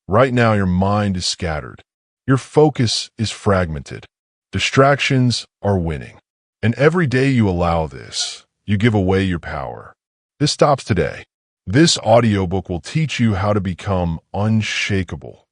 Right now, your mind is scattered. Your focus is fragmented. Distractions are winning. And every day you allow this, you give away your power. This stops today. This audiobook will teach you how to become unshakable,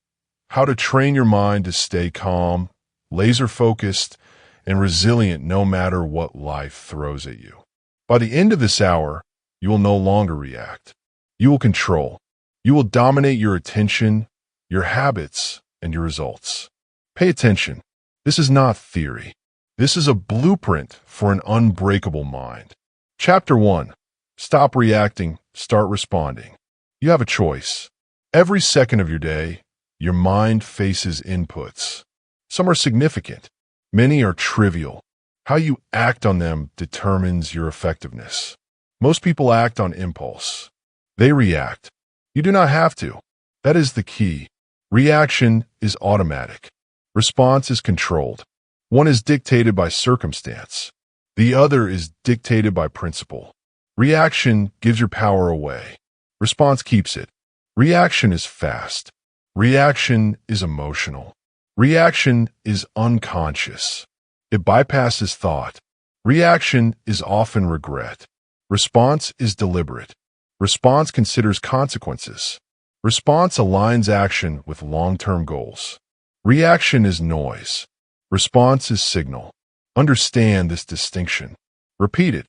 how to train your mind to stay calm, laser-focused, and resilient no matter what life throws at you. By the end of this hour, you will no longer react. You will control. You will dominate your attention, your habits, and your results. Pay attention. This is not theory. This is a blueprint for an unbreakable mind. Chapter 1. Stop reacting, start responding. You have a choice. Every second of your day, your mind faces inputs. Some are significant. Many are trivial. How you act on them determines your effectiveness. Most people act on impulse. They react. You do not have to. That is the key. Reaction is automatic. Response is controlled. One is dictated by circumstance. The other is dictated by principle. Reaction gives your power away. Response keeps it. Reaction is fast. Reaction is emotional. Reaction is unconscious. It bypasses thought. Reaction is often regret. Response is deliberate. Response considers consequences. Response aligns action with long-term goals. Reaction is noise. Response is signal. Understand this distinction. Repeat it.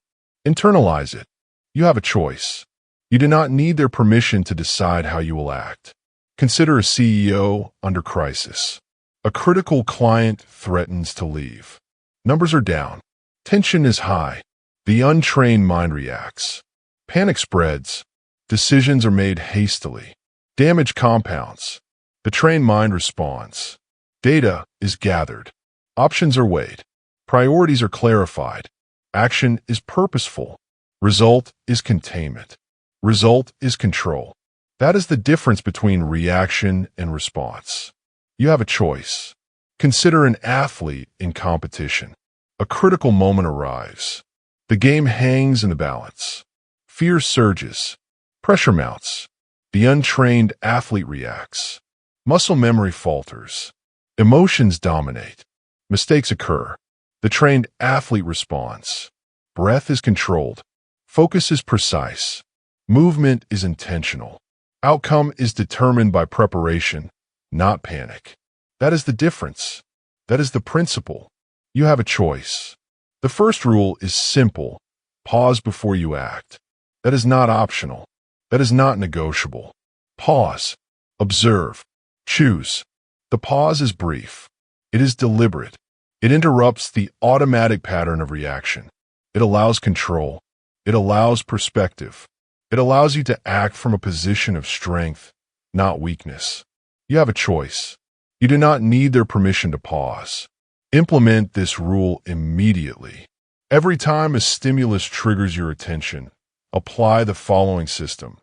Internalize it. You have a choice. You do not need their permission to decide how you will act. Consider a CEO under crisis. A critical client threatens to leave. Numbers are down. Tension is high. The untrained mind reacts. Panic spreads. Decisions are made hastily. Damage compounds. The trained mind responds. Data is gathered. Options are weighed. Priorities are clarified. Action is purposeful. Result is containment. Result is control. That is the difference between reaction and response. You have a choice. Consider an athlete in competition. A critical moment arrives. The game hangs in the balance. Fear surges. Pressure mounts. The untrained athlete reacts. Muscle memory falters. Emotions dominate. Mistakes occur. The trained athlete responds. Breath is controlled. Focus is precise. Movement is intentional. Outcome is determined by preparation, not panic. That is the difference. That is the principle. You have a choice. The first rule is simple. Pause before you act. That is not optional. That is not negotiable. Pause. Observe. Choose. The pause is brief. It is deliberate. It interrupts the automatic pattern of reaction. It allows control. It allows perspective. It allows you to act from a position of strength, not weakness. You have a choice. You do not need their permission to pause. Implement this rule immediately. Every time a stimulus triggers your attention, apply the following system.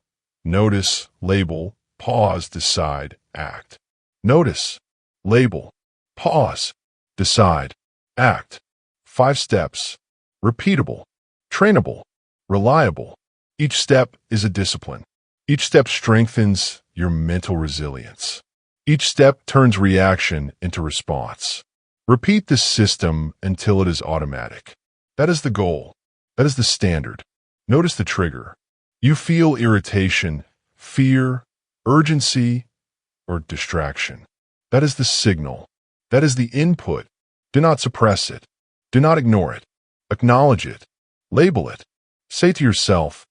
Notice, label, pause, decide, act. Notice, label, pause, decide, act. 5 steps. Repeatable, trainable, reliable. Each step is a discipline. Each step strengthens your mental resilience. Each step turns reaction into response. Repeat this system until it is automatic. That is the goal. That is the standard. Notice the trigger. You feel irritation, fear, urgency, or distraction. That is the signal. That is the input. Do not suppress it. Do not ignore it. Acknowledge it. Label it. Say to yourself,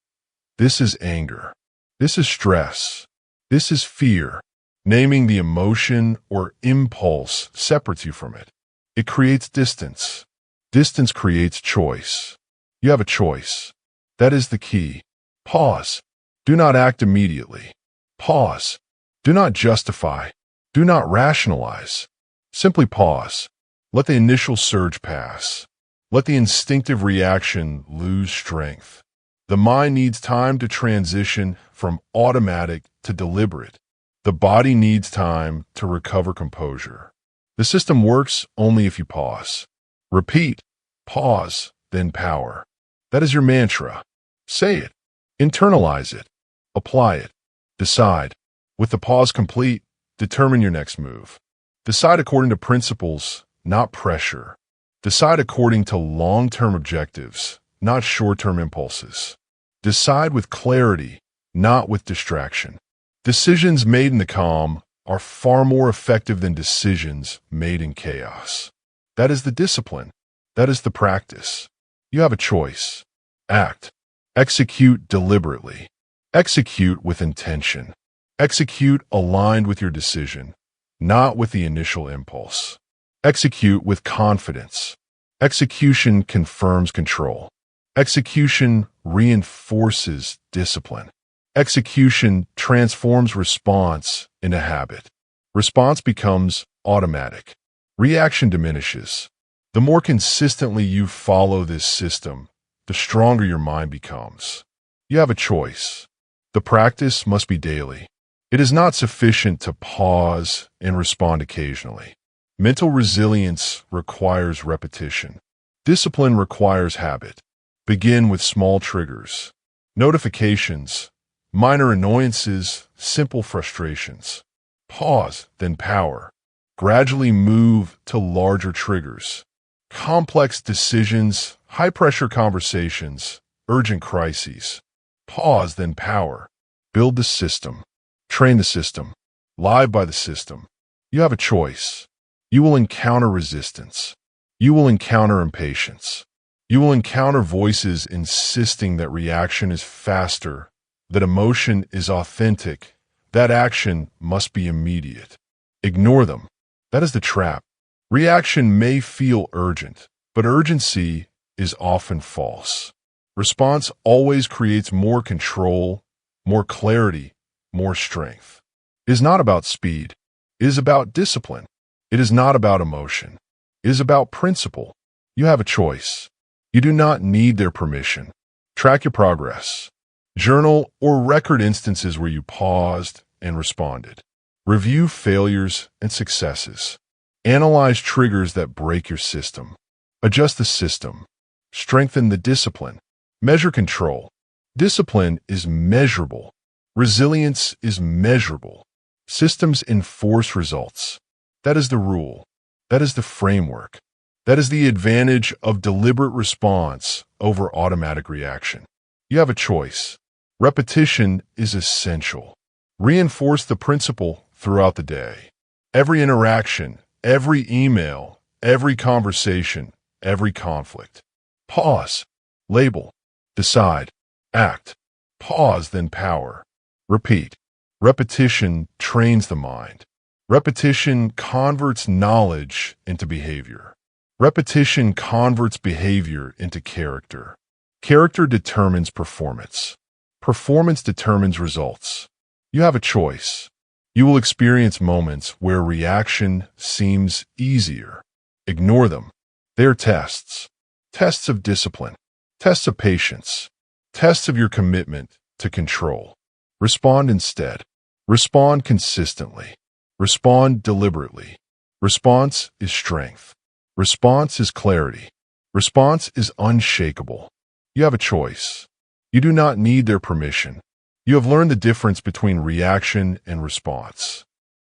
this is anger. This is stress. This is fear. Naming the emotion or impulse separates you from it. It creates distance. Distance creates choice. You have a choice. That is the key. Pause. Do not act immediately. Pause. Do not justify. Do not rationalize. Simply pause. Let the initial surge pass. Let the instinctive reaction lose strength. The mind needs time to transition from automatic to deliberate. The body needs time to recover composure. The system works only if you pause. Repeat, pause, then power. That is your mantra. Say it. Internalize it. Apply it. Decide. With the pause complete, Determine your next move. Decide according to principles, not pressure. Decide according to long-term objectives, not short-term impulses. Decide with clarity, not with distraction. Decisions made in the calm are far more effective than decisions made in chaos. That is the discipline. That is the practice. You have a choice. Act. Execute deliberately. Execute with intention. Execute aligned with your decision, not with the initial impulse. Execute with confidence. Execution confirms control. Execution reinforces discipline. Execution transforms response into habit. Response becomes automatic. Reaction diminishes. The more consistently you follow this system, the stronger your mind becomes. You have a choice. The practice must be daily. It is not sufficient to pause and respond occasionally. Mental resilience requires repetition. Discipline requires habit. Begin with small triggers, notifications, minor annoyances, simple frustrations. Pause, then power. Gradually move to larger triggers. Complex decisions, high-pressure conversations, urgent crises. Pause, then power. Build the system. Train the system. Live by the system. You have a choice. You will encounter resistance. You will encounter impatience. You will encounter voices insisting that reaction is faster, that emotion is authentic, that action must be immediate. Ignore them. That is the trap. Reaction may feel urgent, but urgency is often false. Response always creates more control, more clarity, more strength. It is not about speed. It is about discipline. It is not about emotion. It is about principle. You have a choice. You do not need their permission. Track your progress. Journal or record instances where you paused and responded. Review failures and successes. Analyze triggers that break your system. Adjust the system. Strengthen the discipline. Measure control. Discipline is measurable. Resilience is measurable. Systems enforce results. That is the rule. That is the framework. That is the advantage of deliberate response over automatic reaction. You have a choice. Repetition is essential. Reinforce the principle throughout the day. Every interaction, every email, every conversation, every conflict. Pause. Label. Decide. Act. Pause, then power. Repeat. Repetition trains the mind. Repetition converts knowledge into behavior. Repetition converts behavior into character. Character determines performance. Performance determines results. You have a choice. You will experience moments where reaction seems easier. Ignore them. They are tests. Tests of discipline. Tests of patience. Tests of your commitment to control. Respond instead. Respond consistently. Respond deliberately. Response is strength. Response is clarity. Response is unshakable. You have a choice. You do not need their permission. You have learned the difference between reaction and response.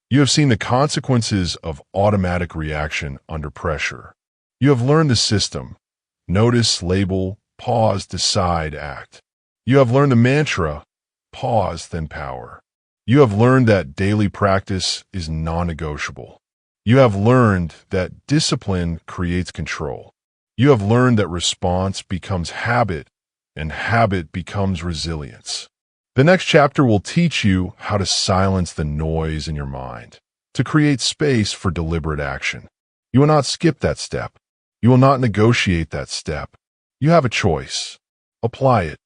You have seen the consequences of automatic reaction under pressure. You have learned the system. Notice, label, pause, decide, act. You have learned the mantra, pause, then power. You have learned that daily practice is non-negotiable. You have learned that discipline creates control. You have learned that response becomes habit, and habit becomes resilience. The next chapter will teach you how to silence the noise in your mind, to create space for deliberate action. You will not skip that step. You will not negotiate that step. You have a choice. Apply it.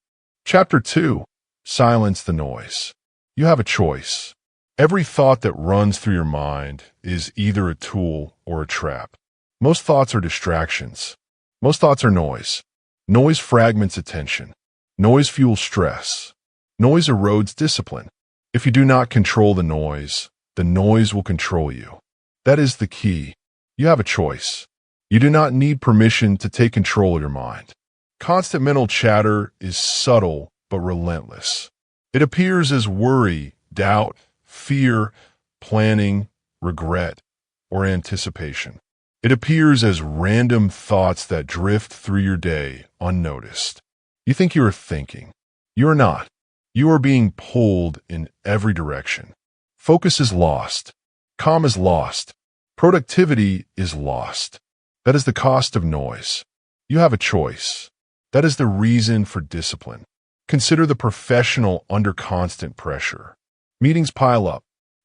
Chapter 2. Silence the noise. You have a choice. Every thought that runs through your mind is either a tool or a trap. Most thoughts are distractions. Most thoughts are noise. Noise fragments attention. Noise fuels stress. Noise erodes discipline. If you do not control the noise will control you. That is the key. You have a choice. You do not need permission to take control of your mind. Constant mental chatter is subtle but relentless. It appears as worry, doubt, fear, planning, regret, or anticipation. It appears as random thoughts that drift through your day unnoticed. You think you are thinking. You are not. You are being pulled in every direction. Focus is lost. Calm is lost. Productivity is lost. That is the cost of noise. You have a choice. That is the reason for discipline. Consider the professional under constant pressure. Meetings pile up.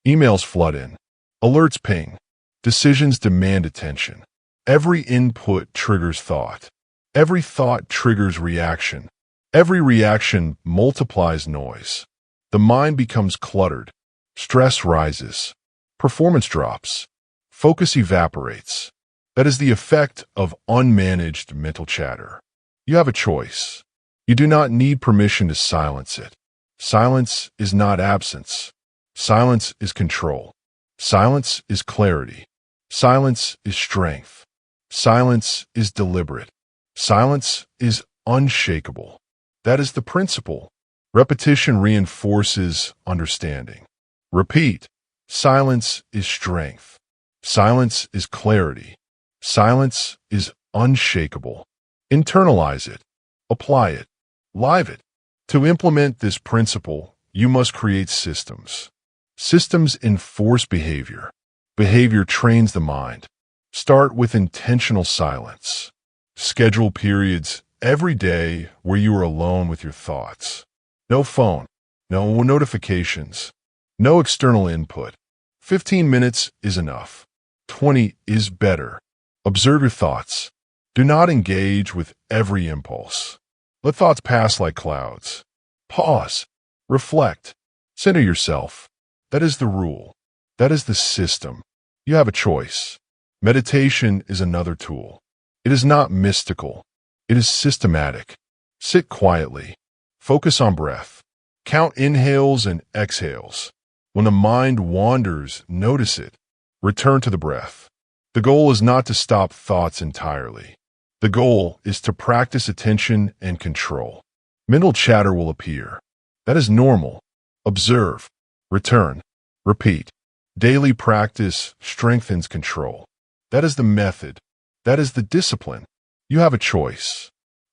Emails flood in. Alerts ping. Decisions demand attention. Every input triggers thought. Every thought triggers reaction. Every reaction multiplies noise. The mind becomes cluttered. Stress rises. Performance drops. Focus evaporates. That is the effect of unmanaged mental chatter. You have a choice. You do not need permission to silence it. Silence is not absence. Silence is control. Silence is clarity. Silence is strength. Silence is deliberate. Silence is unshakable. That is the principle. Repetition reinforces understanding. Repeat. Silence is strength. Silence is clarity. Silence is unshakable. Internalize it. Apply it. Live it. To implement this principle, you must create systems. Systems enforce behavior. Behavior trains the mind. Start with intentional silence. Schedule periods every day where you are alone with your thoughts. No phone, no notifications, no external input. 15 minutes is enough. 20 is better. Observe your thoughts. Do not engage with every impulse. Let thoughts pass like clouds. Pause. Reflect. Center yourself. That is the rule. That is the system. You have a choice. Meditation is another tool. It is not mystical. It is systematic. Sit quietly. Focus on breath. Count inhales and exhales. When the mind wanders, notice it. Return to the breath. The goal is not to stop thoughts entirely. The goal is to practice attention and control. Mental chatter will appear. That is normal. Observe. Return. Repeat. Daily practice strengthens control. That is the method. That is the discipline. You have a choice.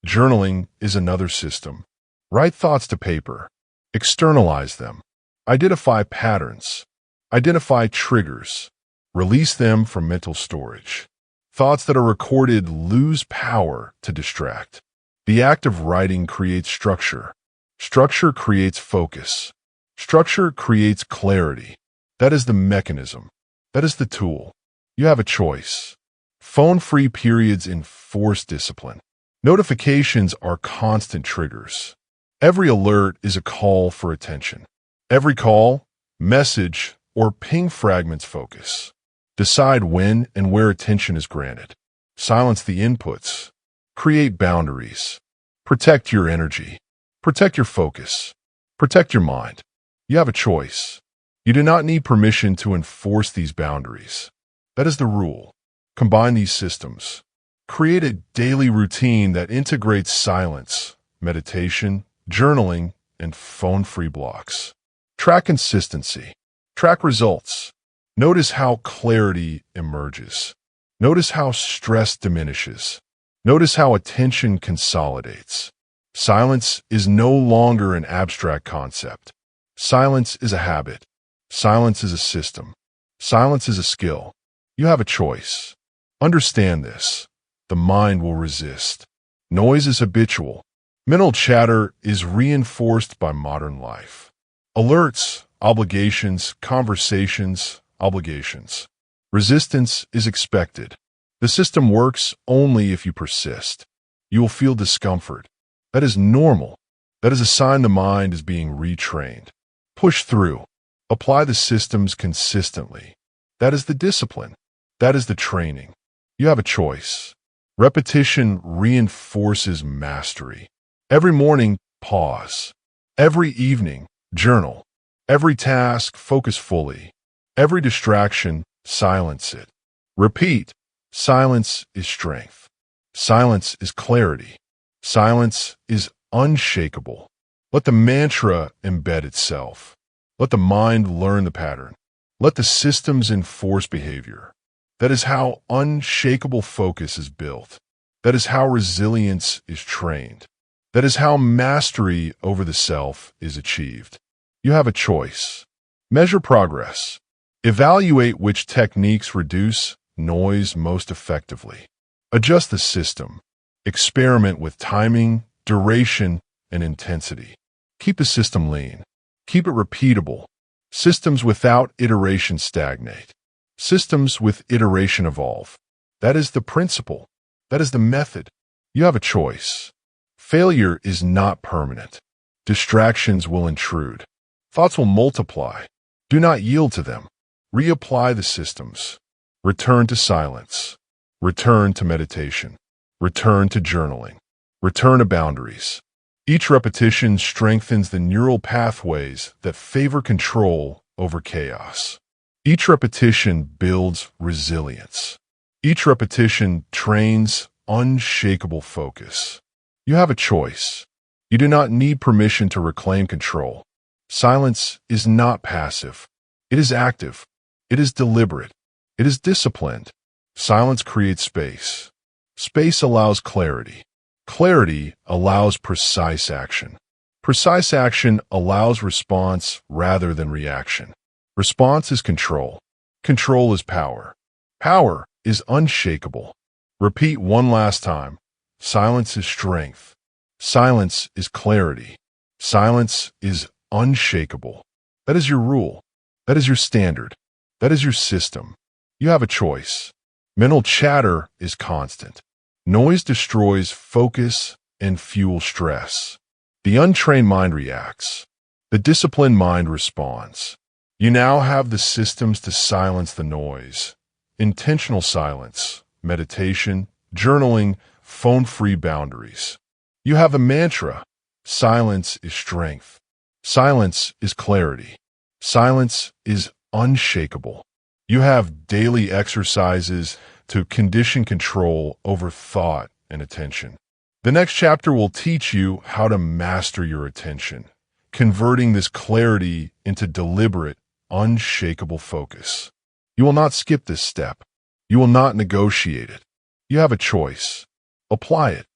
Journaling is another system. Write thoughts to paper. Externalize them. Identify patterns. Identify triggers. Release them from mental storage. Thoughts that are recorded lose power to distract. The act of writing creates structure. Structure creates focus. Structure creates clarity. That is the mechanism. That is the tool. You have a choice. Phone-free periods enforce discipline. Notifications are constant triggers. Every alert is a call for attention. Every call, message, or ping fragments focus. Decide when and where attention is granted. Silence the inputs. Create boundaries. Protect your energy. Protect your focus. Protect your mind. You have a choice. You do not need permission to enforce these boundaries. That is the rule. Combine these systems. Create a daily routine that integrates silence, meditation, journaling, and phone-free blocks. Track consistency. Track results. Notice how clarity emerges. Notice how stress diminishes. Notice how attention consolidates. Silence is no longer an abstract concept. Silence is a habit. Silence is a system. Silence is a skill. You have a choice. Understand this. The mind will resist. Noise is habitual. Mental chatter is reinforced by modern life. Alerts, obligations, conversations, obligations. Resistance is expected. The system works only if you persist. You will feel discomfort. That is normal. That is a sign the mind is being retrained. Push through. Apply the systems consistently. That is the discipline. That is the training. You have a choice. Repetition reinforces mastery. Every morning, pause. Every evening, journal. Every task, focus fully. Every distraction, silence it. Repeat. Silence is strength. Silence is clarity. Silence is unshakable. Let the mantra embed itself. Let the mind learn the pattern. Let the systems enforce behavior. That is how unshakable focus is built. That is how resilience is trained. That is how mastery over the self is achieved. You have a choice. Measure progress. Evaluate which techniques reduce noise most effectively. Adjust the system. Experiment with timing, duration, and intensity. Keep the system lean. Keep it repeatable. Systems without iteration stagnate. Systems with iteration evolve. That is the principle. That is the method. You have a choice. Failure is not permanent. Distractions will intrude. Thoughts will multiply. Do not yield to them. Reapply the systems. Return to silence. Return to meditation. Return to journaling. Return to boundaries. Each repetition strengthens the neural pathways that favor control over chaos. Each repetition builds resilience. Each repetition trains unshakable focus. You have a choice. You do not need permission to reclaim control. Silence is not passive. It is active. It is deliberate. It is disciplined. Silence creates space. Space allows clarity. Clarity allows precise action. Precise action allows response rather than reaction. Response is control. Control is power. Power is unshakable. Repeat one last time. Silence is strength. Silence is clarity. Silence is unshakable. That is your rule. That is your standard. That is your system. You have a choice. Mental chatter is constant. Noise destroys focus and fuels stress. The untrained mind reacts. The disciplined mind responds. You now have the systems to silence the noise. Intentional silence, meditation, journaling, phone-free boundaries. You have a mantra. Silence is strength. Silence is clarity. Silence is unshakable. You have daily exercises to condition control over thought and attention. The next chapter will teach you how to master your attention, converting this clarity into deliberate, unshakable focus. You will not skip this step. You will not negotiate it. You have a choice. Apply it.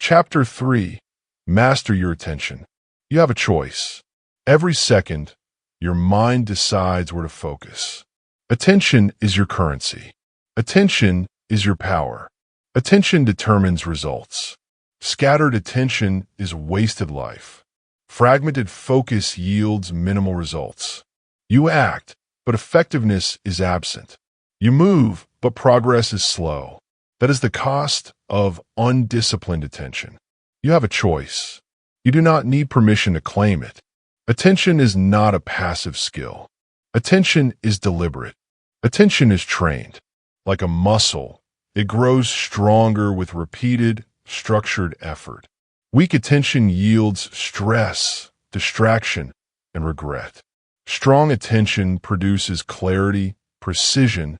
Chapter 3. Master your attention. You have a choice. Every second, your mind decides where to focus. Attention is your currency. Attention is your power. Attention determines results. Scattered attention is wasted life. Fragmented focus yields minimal results. You act, but effectiveness is absent. You move, but progress is slow. That is the cost of undisciplined attention. You have a choice. You do not need permission to claim it. Attention is not a passive skill. Attention is deliberate. Attention is trained. Like a muscle, it grows stronger with repeated, structured effort. Weak attention yields stress, distraction, and regret. Strong attention produces clarity, precision,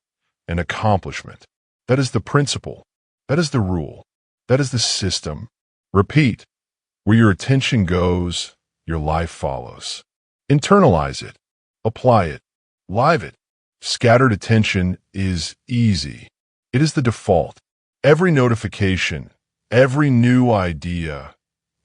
and accomplishment. That is the principle. That is the rule. That is the system. Repeat. Where your attention goes, your life follows. Internalize it. Apply it. Live it. Scattered attention is easy. It is the default. Every notification, every new idea,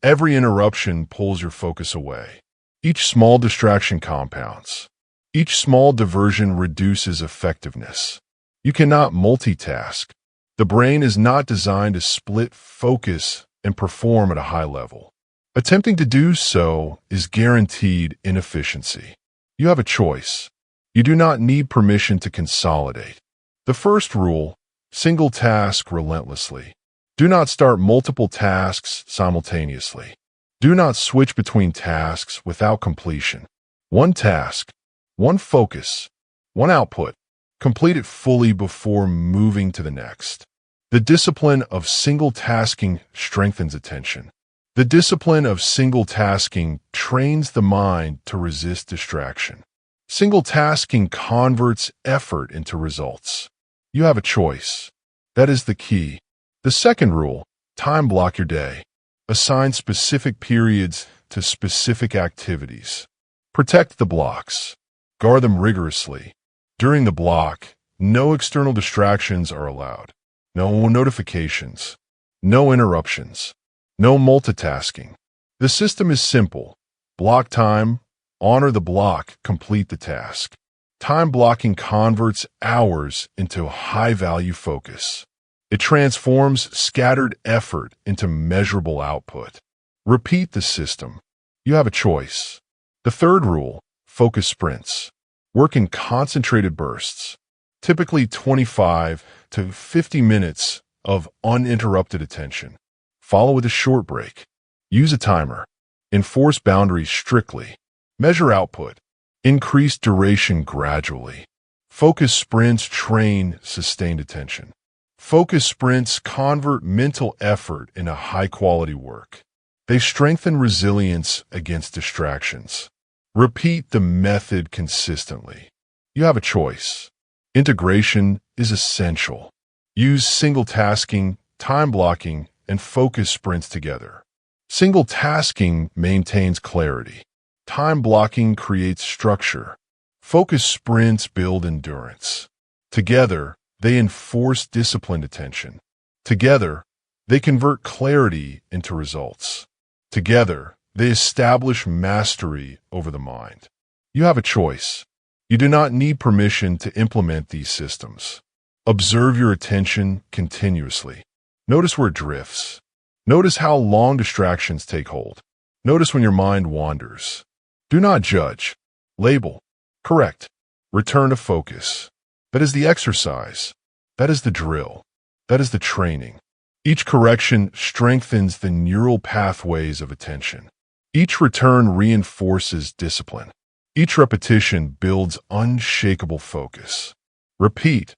every interruption pulls your focus away. Each small distraction compounds. Each small diversion reduces effectiveness. You cannot multitask. The brain is not designed to split focus and perform at a high level. Attempting to do so is guaranteed inefficiency. You have a choice. You do not need permission to consolidate. The first rule, single task relentlessly. Do not start multiple tasks simultaneously. Do not switch between tasks without completion. One task, one focus, one output. Complete it fully before moving to the next. The discipline of single tasking strengthens attention. The discipline of single tasking trains the mind to resist distraction. Single tasking converts effort into results. You have a choice. That is the key. The second rule, time block your day. Assign specific periods to specific activities. Protect the blocks. Guard them rigorously. During the block, no external distractions are allowed. No notifications. No interruptions. No multitasking. The system is simple. Block time, honor the block, complete the task. Time blocking converts hours into high-value focus. It transforms scattered effort into measurable output. Repeat the system. You have a choice. The third rule, focus sprints. Work in concentrated bursts, typically 25 to 50 minutes of uninterrupted attention. Follow with a short break. Use a timer. Enforce boundaries strictly. Measure output. Increase duration gradually. Focus sprints train sustained attention. Focus sprints convert mental effort into high-quality work. They strengthen resilience against distractions. Repeat the method consistently. You have a choice. Integration is essential. Use single tasking, time blocking, and focus sprints together. Single tasking maintains clarity. Time blocking creates structure. Focus sprints build endurance. Together, they enforce disciplined attention. Together, they convert clarity into results. Together, they establish mastery over the mind. You have a choice. You do not need permission to implement these systems. Observe your attention continuously. Notice where it drifts. Notice how long distractions take hold. Notice when your mind wanders. Do not judge. Label. Correct. Return to focus. That is the exercise. That is the drill. That is the training. Each correction strengthens the neural pathways of attention. Each return reinforces discipline. Each repetition builds unshakable focus. Repeat.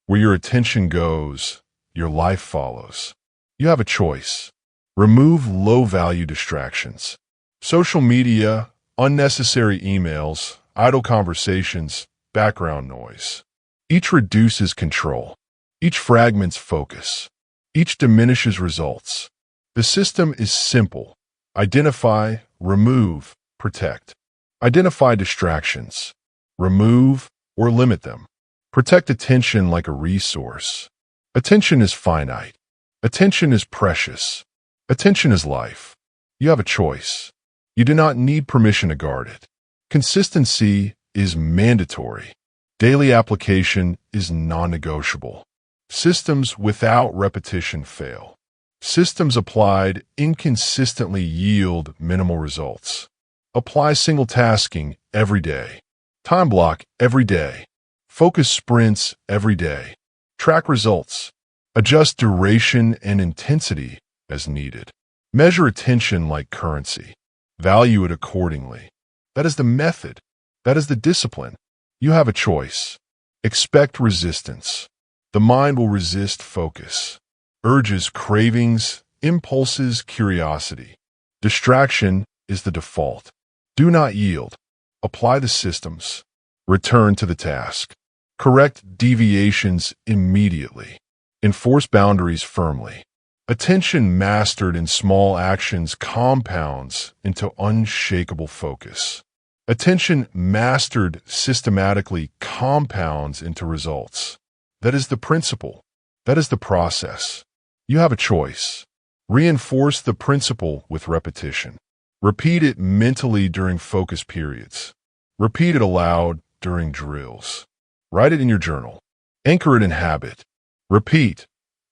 Where your attention goes, your life follows. You have a choice. Remove low-value distractions. Social media, unnecessary emails, idle conversations, background noise. Each reduces control. Each fragments focus. Each diminishes results. The system is simple. Identify, remove, protect. Identify distractions. Remove or limit them. Protect attention like a resource. Attention is finite. Attention is precious. Attention is life. You have a choice. You do not need permission to guard it. Consistency is mandatory. Daily application is non-negotiable. Systems without repetition fail. Systems applied inconsistently yield minimal results. Apply single tasking every day. Time block every day. Focus sprints every day. Track results. Adjust duration and intensity as needed. Measure attention like currency. Value it accordingly. That is the method. That is the discipline. You have a choice. Expect resistance. The mind will resist focus. Urges, cravings, impulses, curiosity. Distraction is the default. Do not yield. Apply the systems. Return to the task. Correct deviations immediately. Enforce boundaries firmly. Attention mastered in small actions compounds into unshakable focus. Attention mastered systematically compounds into results. That is the principle. That is the process. You have a choice. Reinforce the principle with repetition. Repeat it mentally during focus periods. Repeat it aloud during drills. Write it in your journal. Anchor it in habit. Repeat.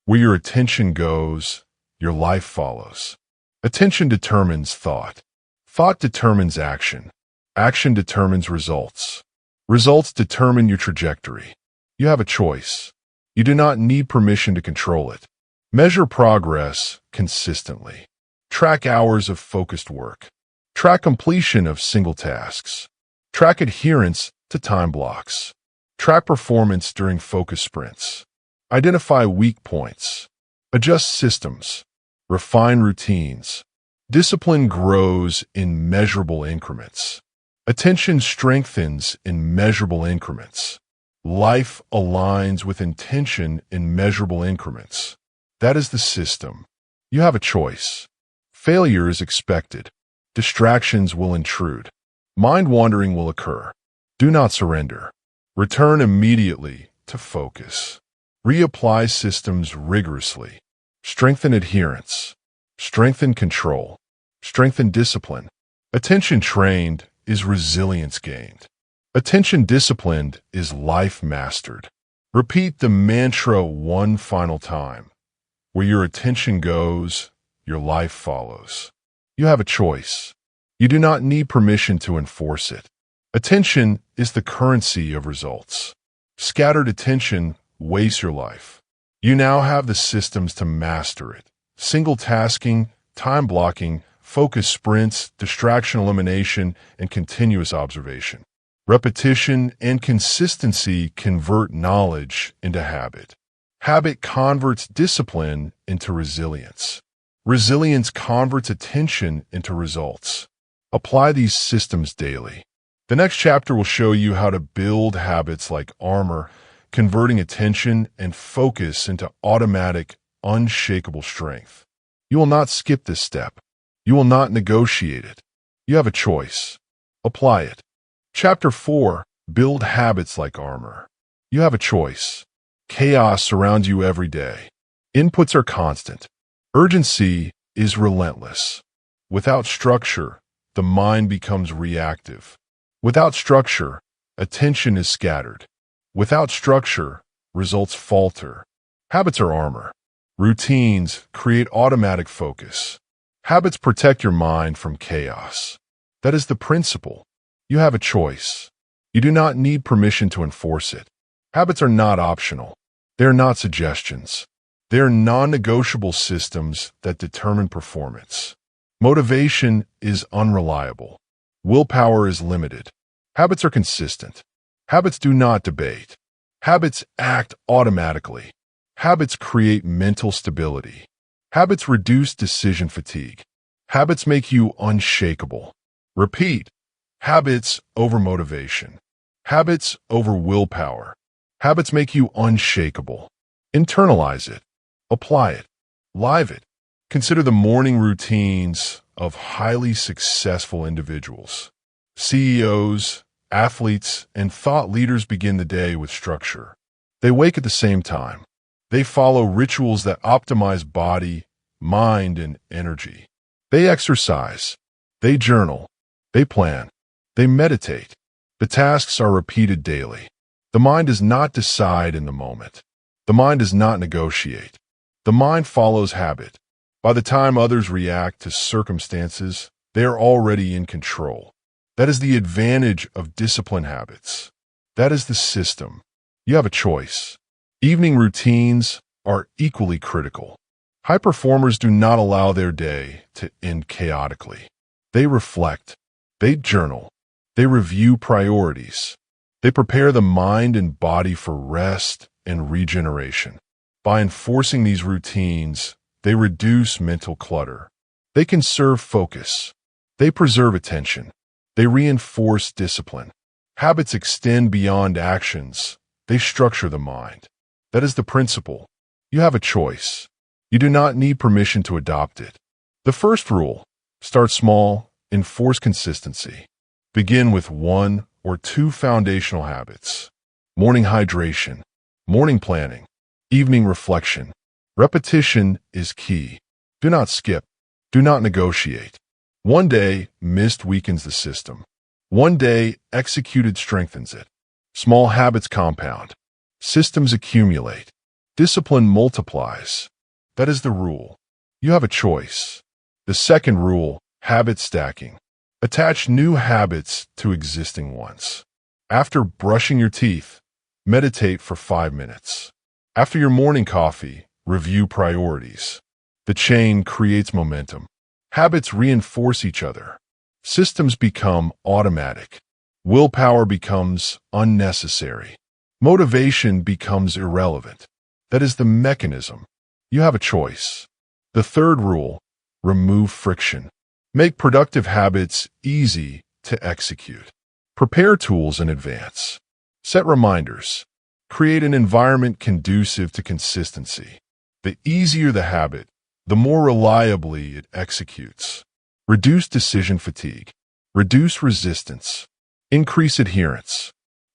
Where your attention goes, your life follows. Attention determines thought. Thought determines action. Action determines results. Results determine your trajectory. You have a choice. You do not need permission to control it. Measure progress consistently. Track hours of focused work. Track completion of single tasks. Track adherence to time blocks. Track performance during focus sprints. Identify weak points. Adjust systems. Refine routines. Discipline grows in measurable increments. Attention strengthens in measurable increments. Life aligns with intention in measurable increments. That is the system. You have a choice. Failure is expected. Distractions will intrude. Mind wandering will occur. Do not surrender. Return immediately to focus. Reapply systems rigorously. Strengthen adherence. Strengthen control. Strengthen discipline. Attention trained is resilience gained. Attention disciplined is life mastered. Repeat the mantra one final time. Where your attention goes, your life follows. You have a choice. You do not need permission to enforce it. Attention is the currency of results. Scattered attention wastes your life. You now have the systems to master it. Single tasking, time blocking, focus sprints, distraction elimination, and continuous observation. Repetition and consistency convert knowledge into habit. Habit converts discipline into resilience. Resilience converts attention into results. Apply these systems daily. The next chapter will show you how to build habits like armor, converting attention and focus into automatic, unshakable strength. You will not skip this step. You will not negotiate it. You have a choice. Apply it. Chapter 4. Build habits like armor. You have a choice. Chaos surrounds you every day. Inputs are constant. Urgency is relentless. Without structure, the mind becomes reactive. Without structure, attention is scattered. Without structure, results falter. Habits are armor. Routines create automatic focus. Habits protect your mind from chaos. That is the principle. You have a choice. You do not need permission to enforce it. Habits are not optional. They are not suggestions. They are non-negotiable systems that determine performance. Motivation is unreliable. Willpower is limited. Habits are consistent. Habits do not debate. Habits act automatically. Habits create mental stability. Habits reduce decision fatigue. Habits make you unshakable. Repeat. Habits over motivation. Habits over willpower. Habits make you unshakable. Internalize it. Apply it. Live it. Consider the morning routines of highly successful individuals. CEOs, athletes, and thought leaders begin the day with structure. They wake at the same time. They follow rituals that optimize body, mind, and energy. They exercise. They journal. They plan. They meditate. The tasks are repeated daily. The mind does not decide in the moment. The mind does not negotiate. The mind follows habit. By the time others react to circumstances, they are already in control. That is the advantage of discipline habits. That is the system. You have a choice. Evening routines are equally critical. High performers do not allow their day to end chaotically. They reflect. They journal. They review priorities. They prepare the mind and body for rest and regeneration. By enforcing these routines, they reduce mental clutter. They conserve focus. They preserve attention. They reinforce discipline. Habits extend beyond actions. They structure the mind. That is the principle. You have a choice. You do not need permission to adopt it. The first rule: start small, enforce consistency. Begin with 1 or 2 foundational habits. Morning hydration, morning planning, evening reflection. Repetition is key. Do not skip. Do not negotiate. One day missed weakens the system. One day executed strengthens it. Small habits compound. Systems accumulate. Discipline multiplies. That is the rule. You have a choice. The second rule: habit stacking. Attach new habits to existing ones. After brushing your teeth, meditate for 5 minutes. After your morning coffee, review priorities. The chain creates momentum. Habits reinforce each other. Systems become automatic. Willpower becomes unnecessary. Motivation becomes irrelevant. That is the mechanism. You have a choice. The third rule: remove friction. Make productive habits easy to execute. Prepare tools in advance. Set reminders. Create an environment conducive to consistency. The easier the habit, the more reliably it executes. Reduce decision fatigue. Reduce resistance. Increase adherence.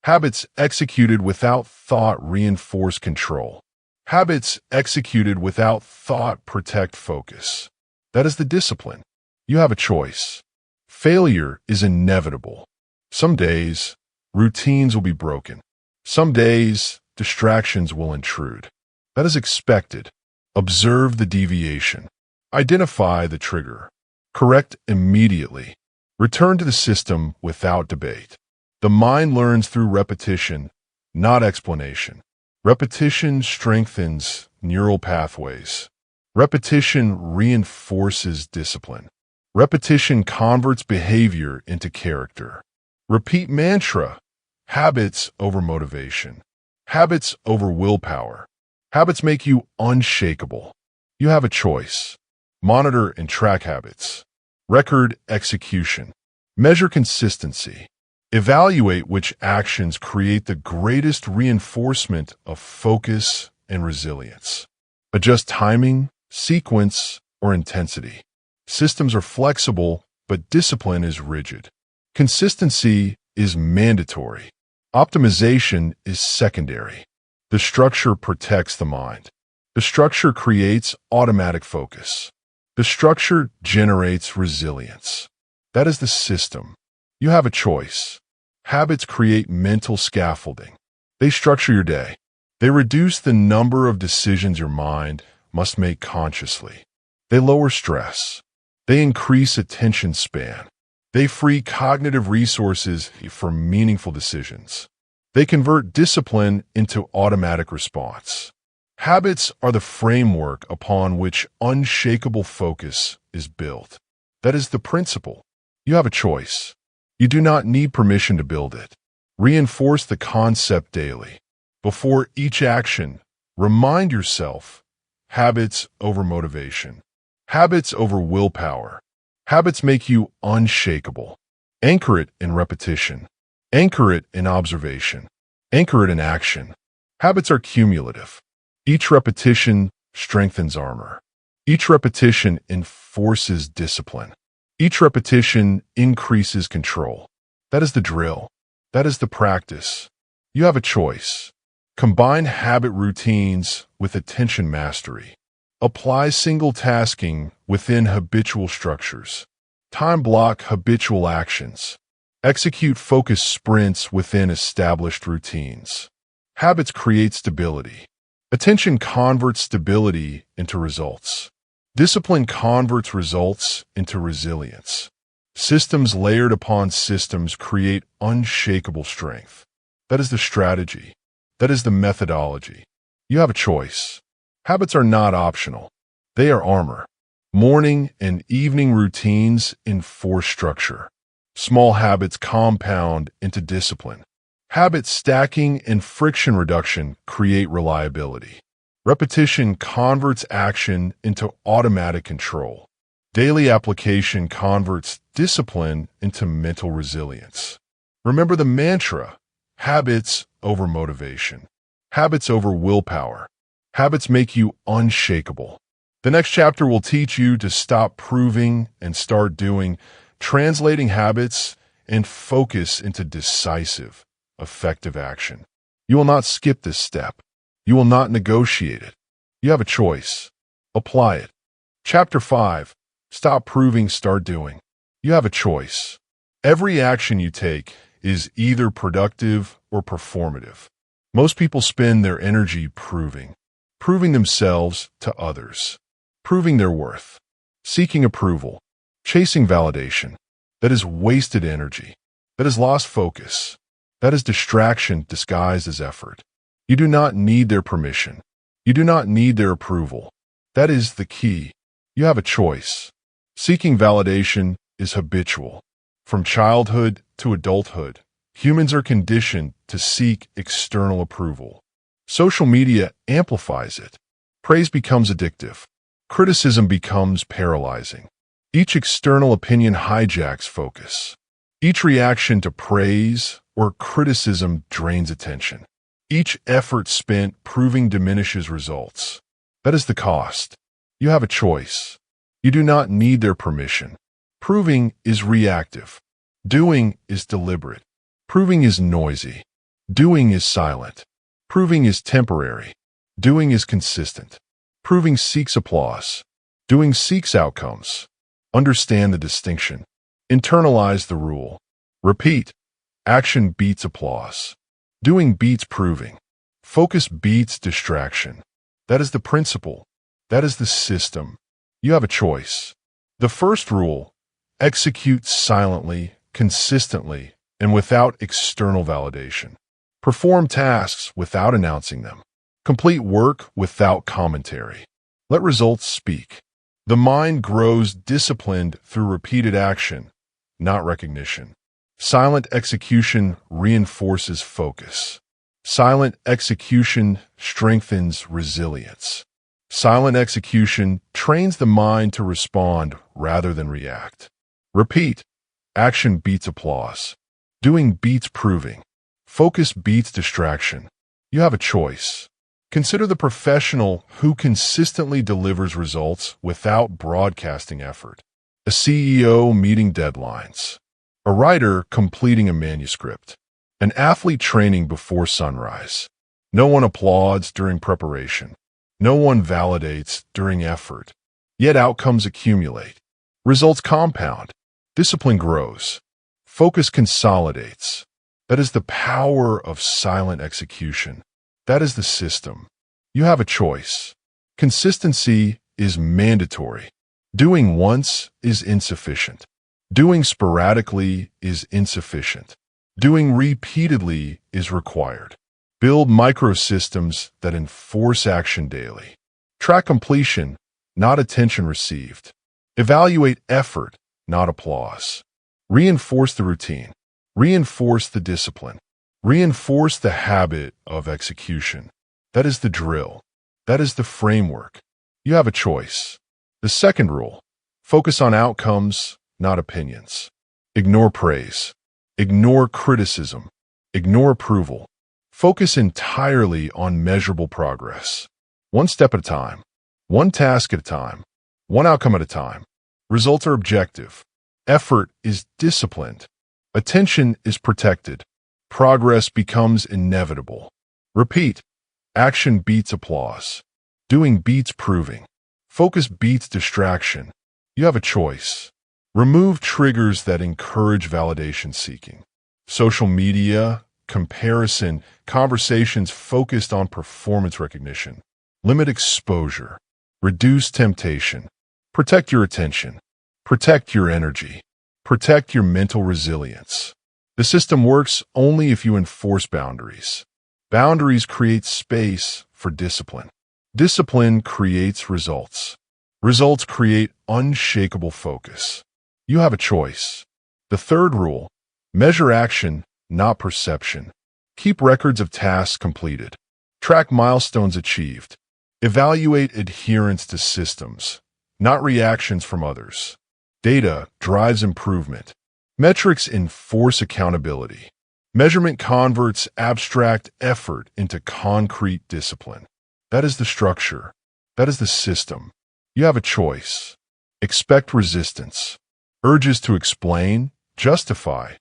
Habits executed without thought reinforce control. Habits executed without thought protect focus. That is the discipline. You have a choice. Failure is inevitable. Some days, routines will be broken. Some days, distractions will intrude. That is expected. Observe the deviation. Identify the trigger. Correct immediately. Return to the system without debate. The mind learns through repetition, not explanation. Repetition strengthens neural pathways. Repetition reinforces discipline. Repetition converts behavior into character. Repeat mantra. Habits over motivation. Habits over willpower. Habits make you unshakable. You have a choice. Monitor and track habits. Record execution. Measure consistency. Evaluate which actions create the greatest reinforcement of focus and resilience. Adjust timing, sequence, or intensity. Systems are flexible, but discipline is rigid. Consistency is mandatory. Optimization is secondary. The structure protects the mind. The structure creates automatic focus. The structure generates resilience. That is the system. You have a choice. Habits create mental scaffolding. They structure your day. They reduce the number of decisions your mind must make consciously. They lower stress. They increase attention span. They free cognitive resources for meaningful decisions. They convert discipline into automatic response. Habits are the framework upon which unshakable focus is built. That is the principle. You have a choice. You do not need permission to build it. Reinforce the concept daily. Before each action, remind yourself, habits over motivation. Habits over willpower. Habits make you unshakable. Anchor it in repetition. Anchor it in observation. Anchor it in action. Habits are cumulative. Each repetition strengthens armor. Each repetition enforces discipline. Each repetition increases control. That is the drill. That is the practice. You have a choice. Combine habit routines with attention mastery. Apply single tasking within habitual structures. Time block habitual actions. Execute focused sprints within established routines. Habits create stability. Attention converts stability into results. Discipline converts results into resilience. Systems layered upon systems create unshakable strength. That is the strategy. That is the methodology. You have a choice. Habits are not optional. They are armor. Morning and evening routines enforce structure. Small habits compound into discipline. Habit stacking and friction reduction create reliability. Repetition converts action into automatic control. Daily application converts discipline into mental resilience. Remember the mantra, habits over motivation. Habits over willpower. Habits make you unshakable. The next chapter will teach you to stop proving and start doing, translating habits and focus into decisive, effective action. You will not skip this step. You will not negotiate it. You have a choice. Apply it. Chapter 5. Stop proving, start doing. You have a choice. Every action you take is either productive or performative. Most people spend their energy proving themselves to others, proving their worth, seeking approval, chasing validation. That is wasted energy. That is lost focus. That is distraction disguised as effort. You do not need their permission. You do not need their approval. That is the key. You have a choice. Seeking validation is habitual. From childhood to adulthood, humans are conditioned to seek external approval. Social media amplifies it. Praise becomes addictive. Criticism becomes paralyzing. Each external opinion hijacks focus. Each reaction to praise or criticism drains attention. Each effort spent proving diminishes results. That is the cost. You have a choice. You do not need their permission. Proving is reactive. Doing is deliberate. Proving is noisy. Doing is silent. Proving is temporary. Doing is consistent. Proving seeks applause. Doing seeks outcomes. Understand the distinction. Internalize the rule. Repeat. Action beats applause. Doing beats proving. Focus beats distraction. That is the principle. That is the system. You have a choice. The first rule: execute silently, consistently, and without external validation. Perform tasks without announcing them. Complete work without commentary. Let results speak. The mind grows disciplined through repeated action, not recognition. Silent execution reinforces focus. Silent execution strengthens resilience. Silent execution trains the mind to respond rather than react. Repeat. Action beats applause. Doing beats proving. Focus beats distraction. You have a choice. Consider the professional who consistently delivers results without broadcasting effort. A CEO meeting deadlines. A writer completing a manuscript. An athlete training before sunrise. No one applauds during preparation. No one validates during effort. Yet outcomes accumulate. Results compound. Discipline grows. Focus consolidates. That is the power of silent execution. That is the system. You have a choice. Consistency is mandatory. Doing once is insufficient. Doing sporadically is insufficient. Doing repeatedly is required. Build microsystems that enforce action daily. Track completion, not attention received. Evaluate effort, not applause. Reinforce the routine. Reinforce the discipline. Reinforce the habit of execution. That is the drill. That is the framework. You have a choice. The second rule: focus on outcomes, not opinions. Ignore praise. Ignore criticism. Ignore approval. Focus entirely on measurable progress. One step at a time. One task at a time. One outcome at a time. Results are objective. Effort is disciplined. Attention is protected. Progress becomes inevitable. Repeat. Action beats applause. Doing beats proving. Focus beats distraction. You have a choice. Remove triggers that encourage validation seeking. Social media, comparison, conversations focused on performance recognition. Limit exposure. Reduce temptation. Protect your attention. Protect your energy. Protect your mental resilience. The system works only if you enforce boundaries. Boundaries create space for discipline. Discipline creates results. Results create unshakable focus. You have a choice. The third rule: measure action, not perception. Keep records of tasks completed. Track milestones achieved. Evaluate adherence to systems, not reactions from others. Data drives improvement. Metrics enforce accountability. Measurement converts abstract effort into concrete discipline. That is the structure. That is the system. You have a choice. Expect resistance. Urges to explain, justify,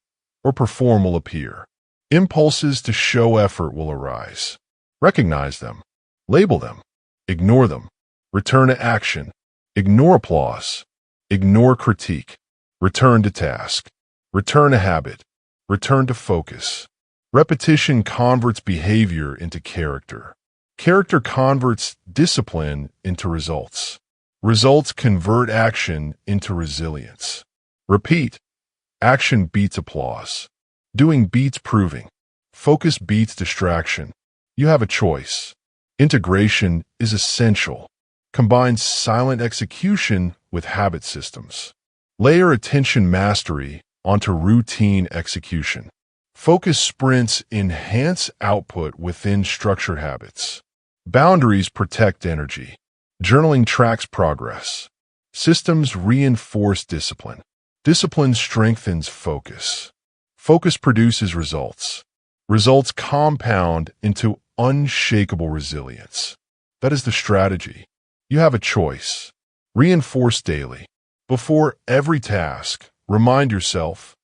or perform will appear. Impulses to show effort will arise. Recognize them. Label them. Ignore them. Return to action. Ignore applause. Ignore critique. Return to task. Return to habit. Return to focus. Repetition converts behavior into character. Character converts discipline into results. Results convert action into resilience. Repeat. Action beats applause. Doing beats proving. Focus beats distraction. You have a choice. Integration is essential. Combine silent execution with habit systems. Layer attention mastery onto routine execution. Focus sprints enhance output within structured habits. Boundaries protect energy. Journaling tracks progress. Systems reinforce discipline. Discipline strengthens focus. Focus produces results. Results compound into unshakable resilience. That is the strategy. You have a choice. Reinforce daily. Before every task, remind yourself,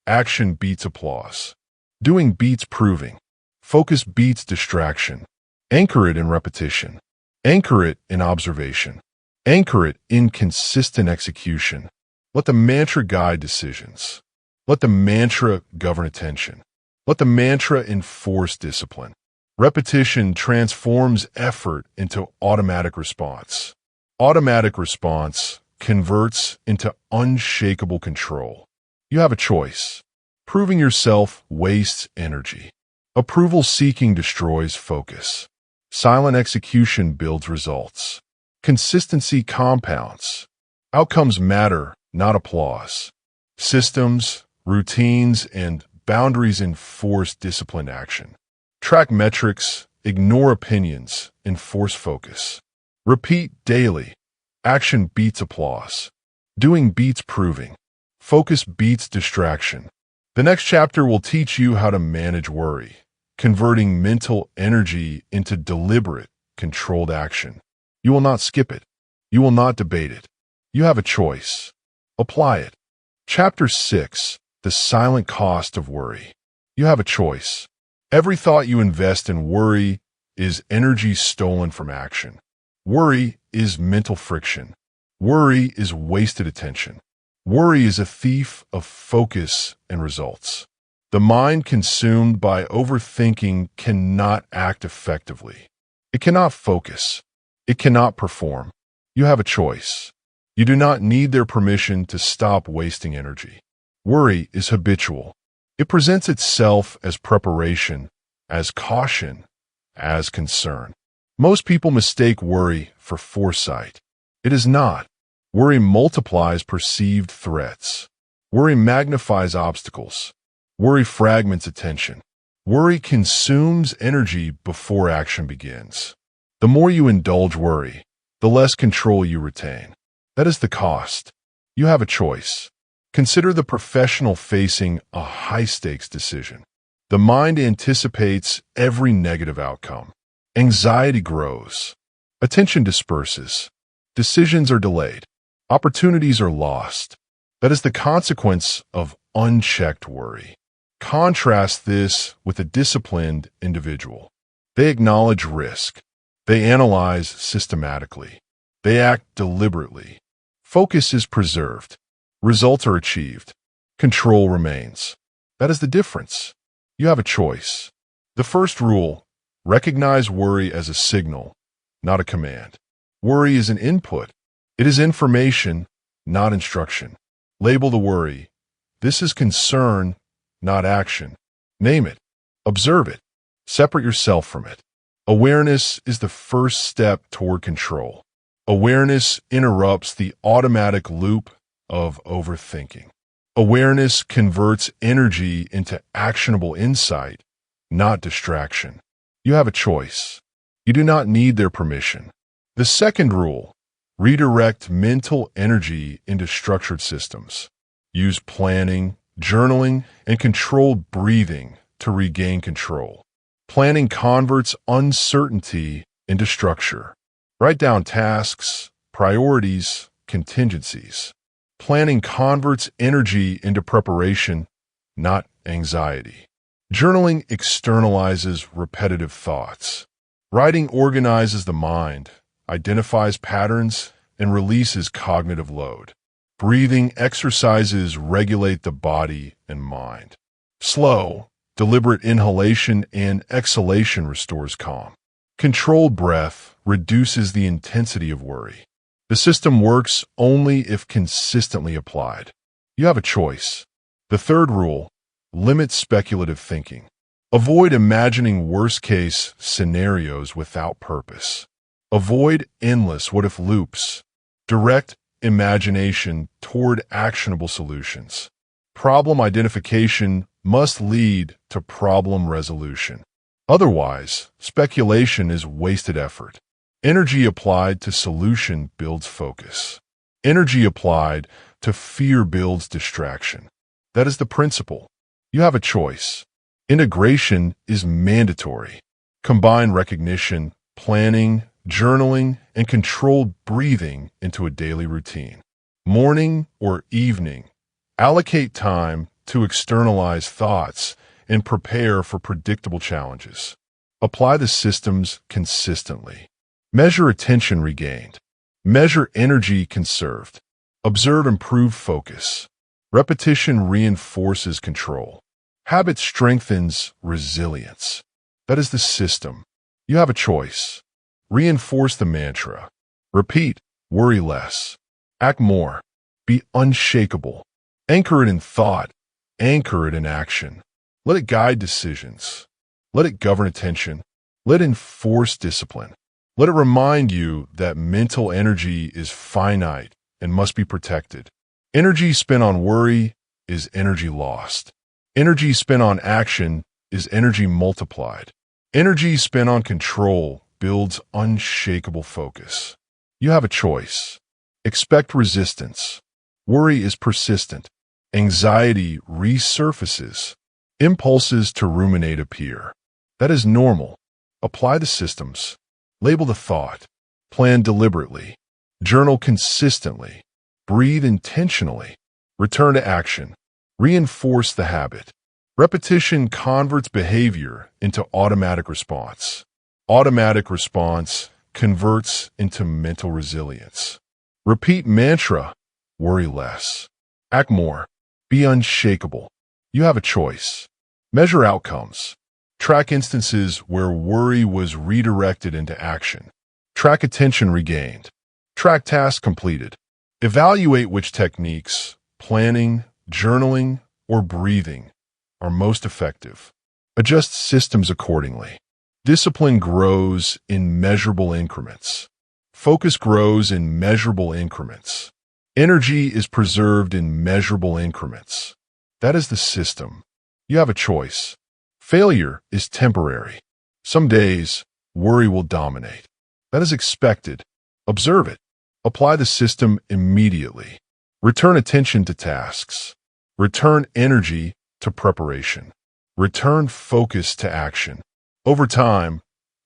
action beats applause. Doing beats proving. Focus beats distraction. Anchor it in repetition. Anchor it in observation. Anchor it in consistent execution. Let the mantra guide decisions. Let the mantra govern attention. Let the mantra enforce discipline. Repetition transforms effort into automatic response. Automatic response converts into unshakable control. You have a choice. Proving yourself wastes energy. Approval-seeking destroys focus. Silent execution builds results. Consistency compounds. Outcomes matter, not applause. Systems, routines, and boundaries enforce disciplined action. Track metrics, ignore opinions, enforce focus. Repeat daily. Action beats applause. Doing beats proving. Focus beats distraction. The next chapter will teach you how to manage worry, converting mental energy into deliberate, controlled action. You will not skip it. You will not debate it. You have a choice. Apply it. Chapter 6. The silent cost of worry. You have a choice. Every thought you invest in worry is energy stolen from action. Worry is mental friction. Worry is wasted attention. Worry is a thief of focus and results. The mind consumed by overthinking cannot act effectively. It cannot focus. It cannot perform. You have a choice. You do not need their permission to stop wasting energy. Worry is habitual. It presents itself as preparation, as caution, as concern. Most people mistake worry for foresight. It is not. Worry multiplies perceived threats. Worry magnifies obstacles. Worry fragments attention. Worry consumes energy before action begins. The more you indulge worry, the less control you retain. That is the cost. You have a choice. Consider the professional facing a high-stakes decision. The mind anticipates every negative outcome. Anxiety grows. Attention disperses. Decisions are delayed. Opportunities are lost. That is the consequence of unchecked worry. Contrast this with a disciplined individual. They acknowledge risk. They analyze systematically. They act deliberately. Focus is preserved. Results are achieved. Control remains. That is the difference. You have a choice. The first rule: recognize worry as a signal, not a command. Worry is an input. It is information, not instruction. Label the worry. This is concern, not action. Name it. Observe it. Separate yourself from it. Awareness is the first step toward control. Awareness interrupts the automatic loop of overthinking. Awareness converts energy into actionable insight, not distraction. You have a choice. You do not need their permission. The second rule: redirect mental energy into structured systems. Use planning, journaling, and controlled breathing to regain control. Planning converts uncertainty into structure. Write down tasks, priorities, contingencies. Planning converts energy into preparation, not anxiety. Journaling externalizes repetitive thoughts. Writing organizes the mind, identifies patterns, and releases cognitive load. Breathing exercises regulate the body and mind. Slow, deliberate inhalation and exhalation restores calm. Controlled breath reduces the intensity of worry. The system works only if consistently applied. You have a choice. The third rule: limit speculative thinking. Avoid imagining worst-case scenarios without purpose. Avoid endless what-if loops. Direct imagination toward actionable solutions. Problem identification must lead to problem resolution. Otherwise, speculation is wasted effort. Energy applied to solution builds focus. Energy applied to fear builds distraction. That is the principle. You have a choice. Integration is mandatory. Combine recognition, planning, journaling, and controlled breathing into a daily routine. Morning or evening, allocate time to externalize thoughts and prepare for predictable challenges. Apply the systems consistently. Measure attention regained. Measure energy conserved. Observe improved focus. Repetition reinforces control. Habit strengthens resilience. That is the system. You have a choice. Reinforce the mantra. Repeat, worry less. Act more. Be unshakable. Anchor it in thought. Anchor it in action. Let it guide decisions. Let it govern attention. Let it enforce discipline. Let it remind you that mental energy is finite and must be protected. Energy spent on worry is energy lost. Energy spent on action is energy multiplied. Energy spent on control builds unshakable focus. You have a choice. Expect resistance. Worry is persistent. Anxiety resurfaces. Impulses to ruminate appear. That is normal. Apply the systems. Label the thought. Plan deliberately. Journal consistently. Breathe intentionally. Return to action. Reinforce the habit. Repetition converts behavior into automatic response. Automatic response converts into mental resilience. Repeat mantra. Worry less. Act more. Be unshakable. You have a choice. Measure outcomes. Track instances where worry was redirected into action. Track attention regained. Track tasks completed. Evaluate which techniques, planning, journaling, or breathing, are most effective. Adjust systems accordingly. Discipline grows in measurable increments. Focus grows in measurable increments. Energy is preserved in measurable increments. That is the system. You have a choice. Failure is temporary. Some days, worry will dominate. That is expected. Observe it. Apply the system immediately. Return attention to tasks. Return energy to preparation. Return focus to action. Over time,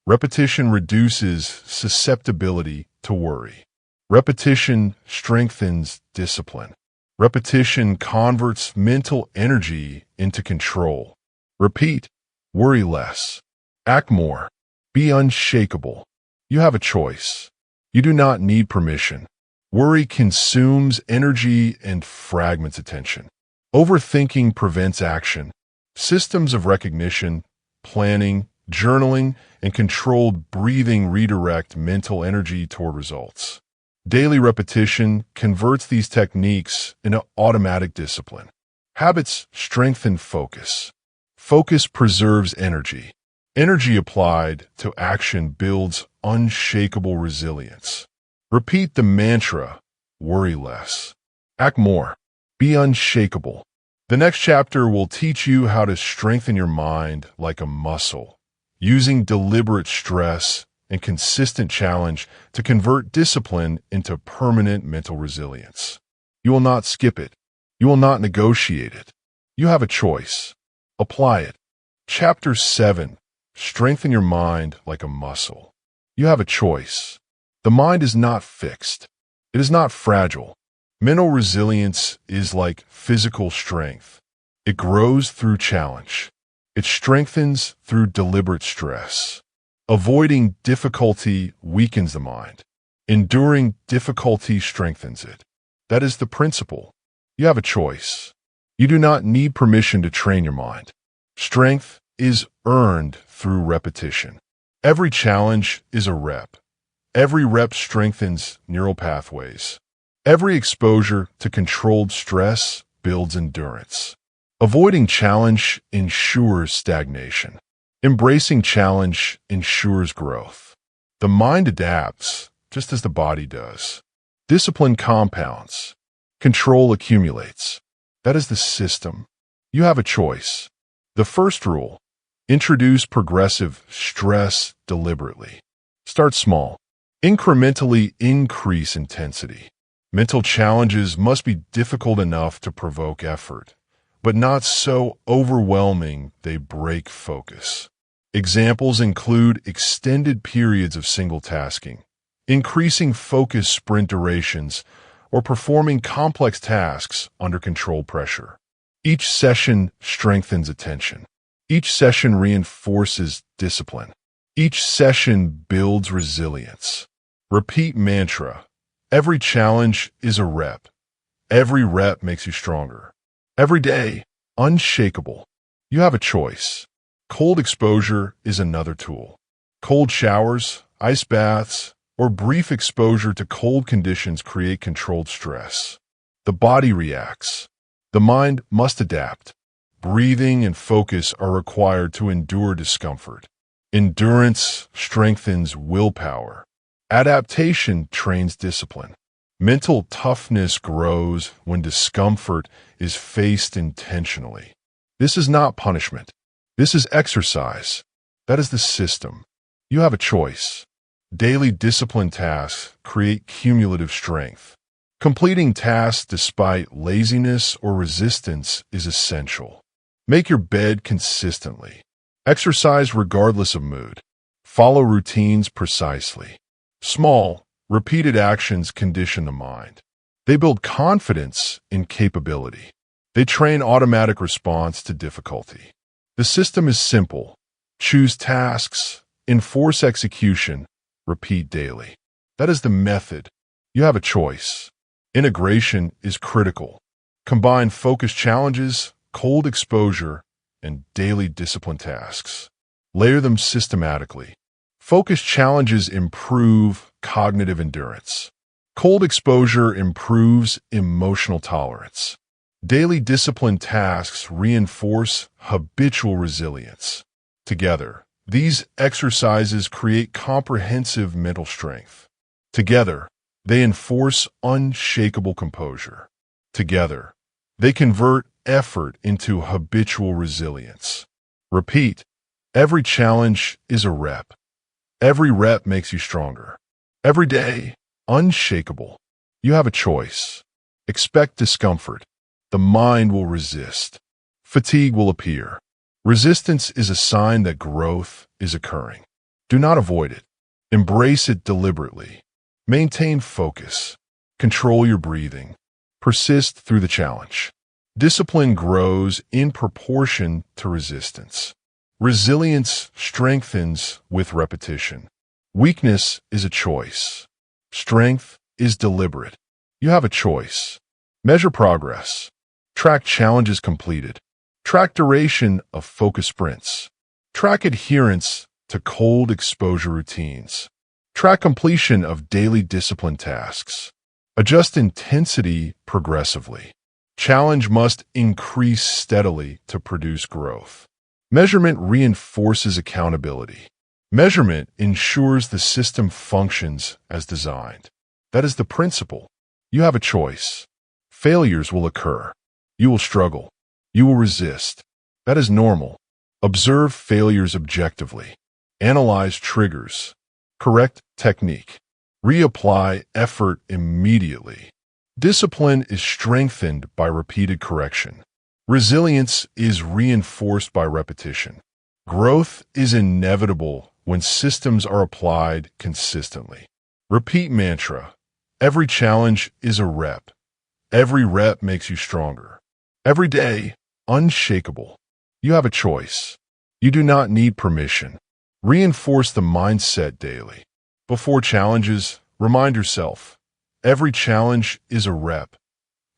repetition reduces susceptibility to worry. Repetition strengthens discipline. Repetition converts mental energy into control. Repeat, worry less. Act more. Be unshakable. You have a choice. You do not need permission. Worry consumes energy and fragments attention. Overthinking prevents action. Systems of recognition, planning, journaling, and controlled breathing redirect mental energy toward results. Daily repetition converts these techniques into automatic discipline. Habits strengthen focus. Focus preserves energy. Energy applied to action builds unshakable resilience. Repeat the mantra, worry less. Act more. Be unshakable. The next chapter will teach you how to strengthen your mind like a muscle, using deliberate stress and consistent challenge to convert discipline into permanent mental resilience. You will not skip it. You will not negotiate it. You have a choice. Apply it. Chapter 7. Strengthen your mind like a muscle. You have a choice. The mind is not fixed. It is not fragile. Mental resilience is like physical strength. It grows through challenge. It strengthens through deliberate stress. Avoiding difficulty weakens the mind. Enduring difficulty strengthens it. That is the principle. You have a choice. You do not need permission to train your mind. Strength is earned through repetition. Every challenge is a rep. Every rep strengthens neural pathways. Every exposure to controlled stress builds endurance. Avoiding challenge ensures stagnation. Embracing challenge ensures growth. The mind adapts, just as the body does. Discipline compounds. Control accumulates. That is the system. You have a choice. The first rule: introduce progressive stress deliberately. Start small. Incrementally increase intensity. Mental challenges must be difficult enough to provoke effort, but not so overwhelming they break focus. Examples include extended periods of single tasking, increasing focus sprint durations, or performing complex tasks under controlled pressure. Each session strengthens attention. Each session reinforces discipline. Each session builds resilience. Repeat mantra. Every challenge is a rep. Every rep makes you stronger. Every day, unshakable. You have a choice. Cold exposure is another tool. Cold showers, ice baths, or brief exposure to cold conditions create controlled stress. The body reacts. The mind must adapt. Breathing and focus are required to endure discomfort. Endurance strengthens willpower. Adaptation trains discipline. Mental toughness grows when discomfort is faced intentionally. This is not punishment. This is exercise. That is the system. You have a choice. Daily discipline tasks create cumulative strength. Completing tasks despite laziness or resistance is essential. Make your bed consistently. Exercise regardless of mood. Follow routines precisely. Small, repeated actions condition the mind. They build confidence in capability. They train automatic response to difficulty. The system is simple. Choose tasks, enforce execution, repeat daily. That is the method. You have a choice. Integration is critical. Combine focused challenges, cold exposure, and daily discipline tasks. Layer them systematically. Focused challenges improve cognitive endurance. Cold exposure improves emotional tolerance. Daily discipline tasks reinforce habitual resilience. Together, these exercises create comprehensive mental strength. Together, they enforce unshakable composure. Together, they convert effort into habitual resilience. Repeat. Every challenge is a rep. Every rep makes you stronger. Every day, unshakable. You have a choice. Expect discomfort. The mind will resist. Fatigue will appear. Resistance is a sign that growth is occurring. Do not avoid it. Embrace it deliberately. Maintain focus. Control your breathing. Persist through the challenge. Discipline grows in proportion to resistance. Resilience strengthens with repetition. Weakness is a choice. Strength is deliberate. You have a choice. Measure progress. Track challenges completed. Track duration of focus sprints. Track adherence to cold exposure routines. Track completion of daily discipline tasks. Adjust intensity progressively. Challenge must increase steadily to produce growth. Measurement reinforces accountability. Measurement ensures the system functions as designed. That is the principle. You have a choice. Failures will occur. You will struggle. You will resist. That is normal. Observe failures objectively. Analyze triggers. Correct technique. Reapply effort immediately. Discipline is strengthened by repeated correction. Resilience is reinforced by repetition. Growth is inevitable when systems are applied consistently. Repeat mantra. Every challenge is a rep. Every rep makes you stronger. Every day, unshakable. You have a choice. You do not need permission. Reinforce the mindset daily. Before challenges, remind yourself, every challenge is a rep.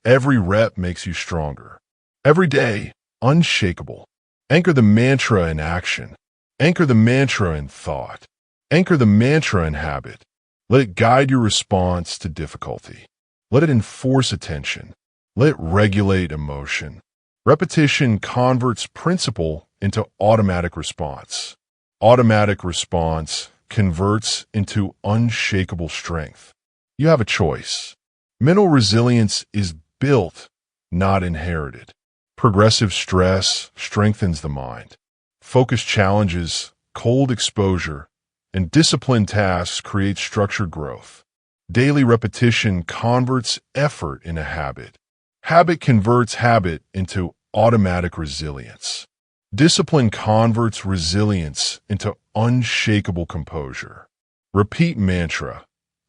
Every rep makes you stronger. Every day, unshakable. Anchor the mantra in action. Anchor the mantra in thought. Anchor the mantra in habit. Let it guide your response to difficulty. Let it enforce attention. Let it regulate emotion. Repetition converts principle into automatic response. Automatic response converts into unshakable strength. You have a choice. Mental resilience is built, not inherited. Progressive stress strengthens the mind. Focused challenges, cold exposure, and disciplined tasks create structured growth. Daily repetition converts effort into habit. Habit converts habit into automatic resilience. Discipline converts resilience into unshakable composure. Repeat mantra.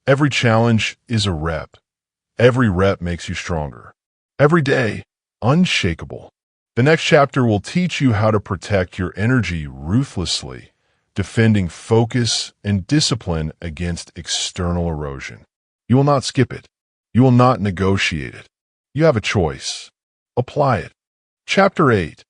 Every challenge is a rep. Every rep makes you stronger. Every day, unshakable. The next chapter will teach you how to protect your energy ruthlessly, defending focus and discipline against external erosion. You will not skip it. You will not negotiate it. You have a choice. Apply it. Chapter 8.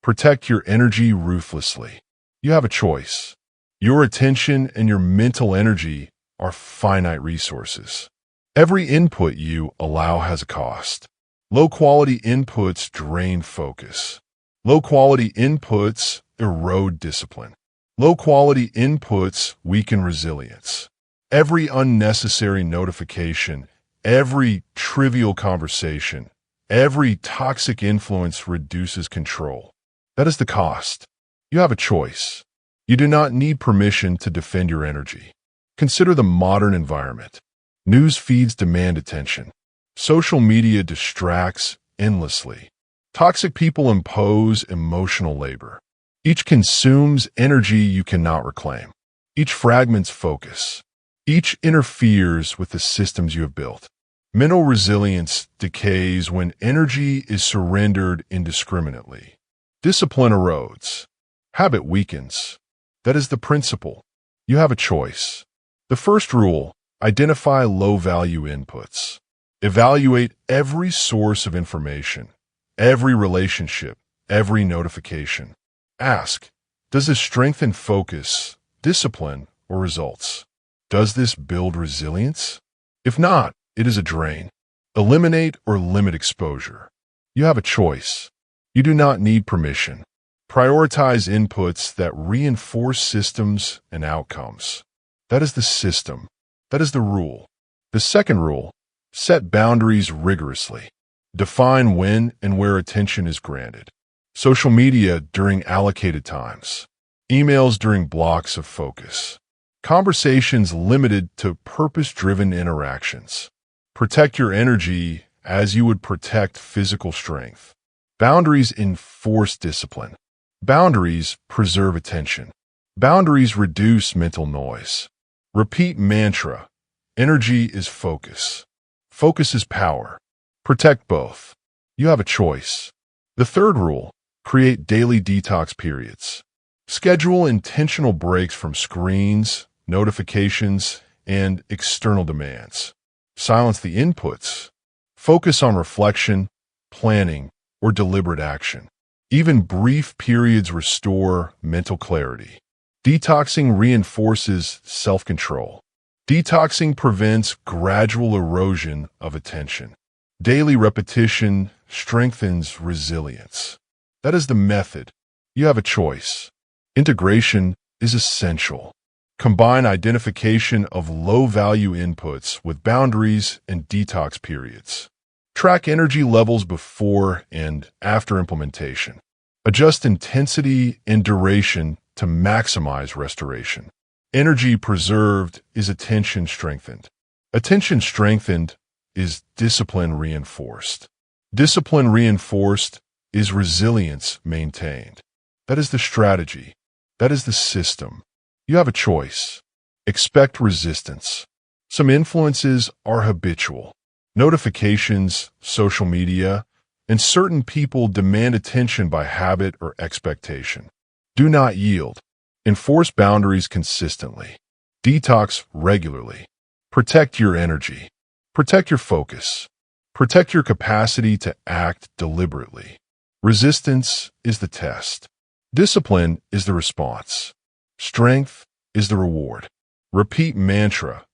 Protect your energy ruthlessly. You have a choice. Your attention and your mental energy are finite resources. Every input you allow has a cost. Low-quality inputs drain focus. Low-quality inputs erode discipline. Low-quality inputs weaken resilience. Every unnecessary notification, every trivial conversation, every toxic influence reduces control. That is the cost. You have a choice. You do not need permission to defend your energy. Consider the modern environment. News feeds demand attention. Social media distracts endlessly. Toxic people impose emotional labor. Each consumes energy you cannot reclaim. Each fragments focus. Each interferes with the systems you have built. Mental resilience decays when energy is surrendered indiscriminately. Discipline erodes. Habit weakens. That is the principle. You have a choice. The first rule: identify low-value inputs. Evaluate every source of information, every relationship, every notification. Ask, does this strengthen focus, discipline, or results? Does this build resilience? If not, it is a drain. Eliminate or limit exposure. You have a choice. You do not need permission. Prioritize inputs that reinforce systems and outcomes. That is the system. That is the rule. The second rule: set boundaries rigorously. Define when and where attention is granted. Social media during allocated times. Emails during blocks of focus. Conversations limited to purpose-driven interactions. Protect your energy as you would protect physical strength. Boundaries enforce discipline. Boundaries preserve attention. Boundaries reduce mental noise. Repeat mantra: energy is focus. Focus is power. Protect both. You have a choice. The third rule: create daily detox periods. Schedule intentional breaks from screens, notifications, and external demands. Silence the inputs. Focus on reflection, planning, or deliberate action. Even brief periods restore mental clarity. Detoxing reinforces self-control. Detoxing prevents gradual erosion of attention. Daily repetition strengthens resilience. That is the method. You have a choice. Integration is essential. Combine identification of low-value inputs with boundaries and detox periods. Track energy levels before and after implementation. Adjust intensity and duration to maximize restoration. Energy preserved is attention strengthened. Attention strengthened is discipline reinforced. Discipline reinforced is resilience maintained. That is the strategy. That is the system. You have a choice. Expect resistance. Some influences are habitual. Notifications, social media, and certain people demand attention by habit or expectation. Do not yield. Enforce boundaries consistently. Detox regularly. Protect your energy. Protect your focus. Protect your capacity to act deliberately. Resistance is the test. Discipline is the response. Strength is the reward. Repeat mantra: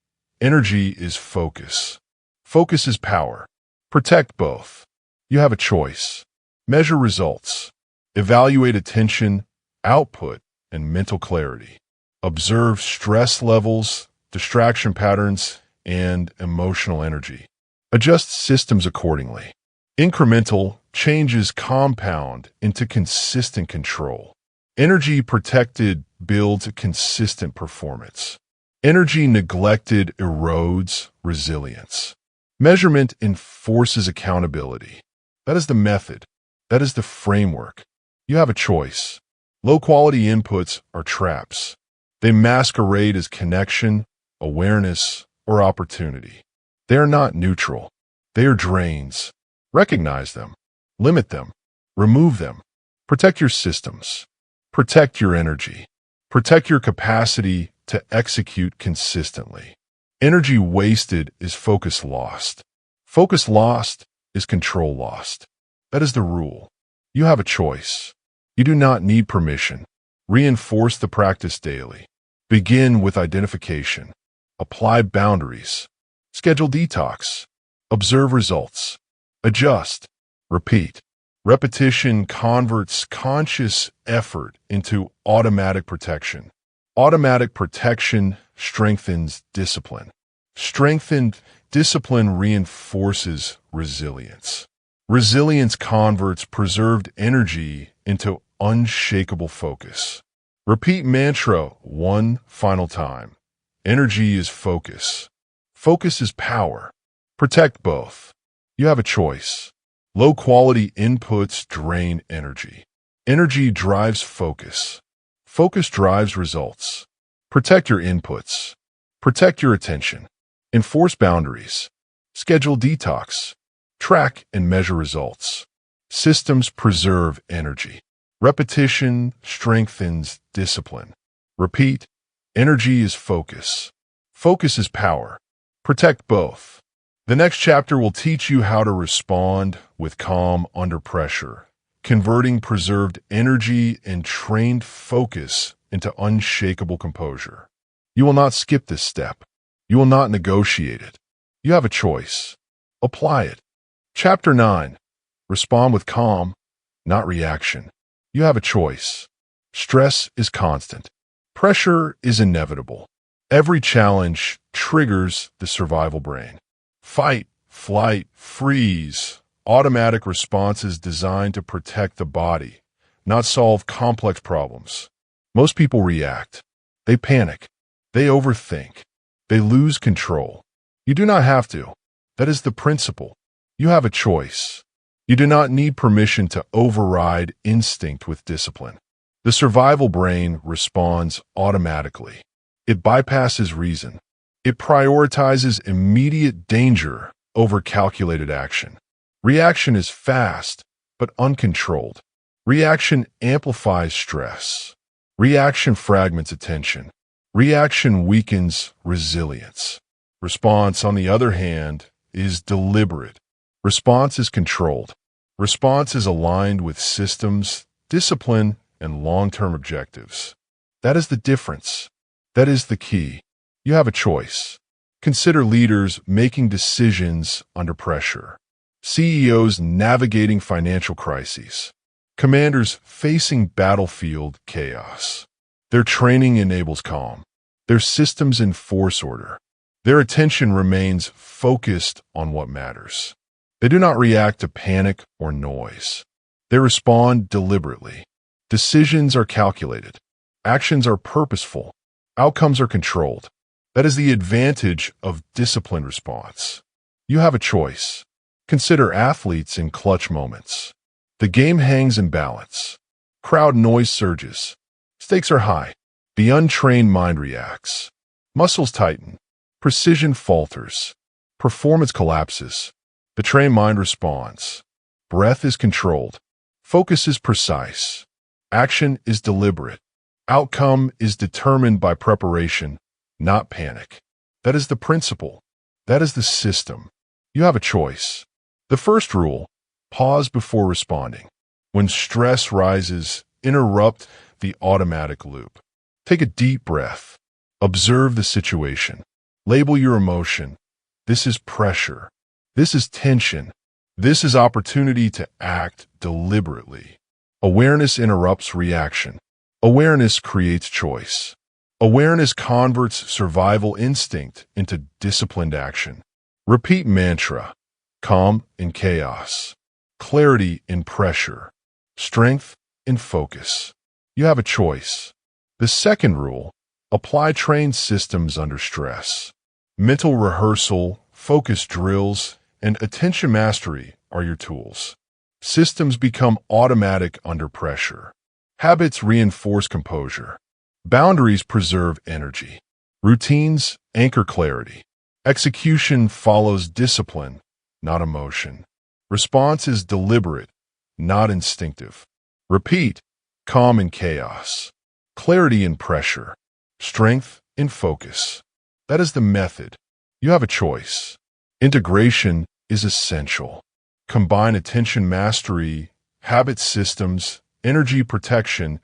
energy is focus. Focus is power. Protect both. You have a choice. Measure results. Evaluate attention, output, and mental clarity. Observe stress levels, distraction patterns, and emotional energy. Adjust systems accordingly. Incremental changes compound into consistent control. Energy protected builds a consistent performance. Energy neglected erodes resilience. Measurement enforces accountability. That is the method. That is the framework. You have a choice. Low-quality inputs are traps. They masquerade as connection, awareness, or opportunity. They are not neutral. They are drains. Recognize them. Limit them. Remove them. Protect your systems. Protect your energy. Protect your capacity to execute consistently. Energy wasted is focus lost. Focus lost is control lost. That is the rule. You have a choice. You do not need permission. Reinforce the practice daily. Begin with identification. Apply boundaries. Schedule detox. Observe results. Adjust. Repeat. Repetition converts conscious effort into automatic protection. Automatic protection strengthens discipline. Strengthened discipline reinforces resilience. Resilience converts preserved energy into unshakable focus. Repeat mantra one final time. Energy is focus. Focus is power. Protect both. You have a choice. Low-quality inputs drain energy. Energy drives focus. Focus drives results. Protect your inputs. Protect your attention. Enforce boundaries. Schedule detox. Track and measure results. Systems preserve energy. Repetition strengthens discipline. Repeat. Energy is focus. Focus is power. Protect both. The next chapter will teach you how to respond with calm under pressure, converting preserved energy and trained focus into unshakable composure. You will not skip this step. You will not negotiate it. You have a choice. Apply it. Chapter 9. Respond with calm, not reaction. You have a choice. Stress is constant. Pressure is inevitable. Every challenge triggers the survival brain. Fight, flight, freeze. Automatic responses designed to protect the body, not solve complex problems. Most people react. They panic. They overthink. They lose control. You do not have to. That is the principle. You have a choice. You do not need permission to override instinct with discipline. The survival brain responds automatically. It bypasses reason. It prioritizes immediate danger over calculated action. Reaction is fast, but uncontrolled. Reaction amplifies stress. Reaction fragments attention. Reaction weakens resilience. Response, on the other hand, is deliberate. Response is controlled. Response is aligned with systems, discipline, and long-term objectives. That is the difference. That is the key. You have a choice. Consider leaders making decisions under pressure. CEOs navigating financial crises. Commanders facing battlefield chaos. Their training enables calm. Their systems enforce order. Their attention remains focused on what matters. They do not react to panic or noise. They respond deliberately. Decisions are calculated. Actions are purposeful. Outcomes are controlled. That is the advantage of disciplined response. You have a choice. Consider athletes in clutch moments. The game hangs in balance. Crowd noise surges. Stakes are high. The untrained mind reacts. Muscles tighten. Precision falters. Performance collapses. The trained mind responds. Breath is controlled. Focus is precise. Action is deliberate. Outcome is determined by preparation, not panic. That is the principle. That is the system. You have a choice. The first rule, pause before responding. When stress rises, interrupt the automatic loop. Take a deep breath. Observe the situation. Label your emotion. This is pressure. This is tension. This is opportunity to act deliberately. Awareness interrupts reaction. Awareness creates choice. Awareness converts survival instinct into disciplined action. Repeat mantra. Calm in chaos. Clarity in pressure. Strength in focus. You have a choice. The second rule, apply trained systems under stress. Mental rehearsal, focus drills, and attention mastery are your tools. Systems become automatic under pressure. Habits reinforce composure. Boundaries preserve energy. Routines anchor clarity. Execution follows discipline, not emotion. Response is deliberate. not instinctive. Repeat, calm in chaos, clarity in pressure, strength in focus. That is the method. You have a choice. Integration is essential. Combine attention mastery, habit systems, energy protection,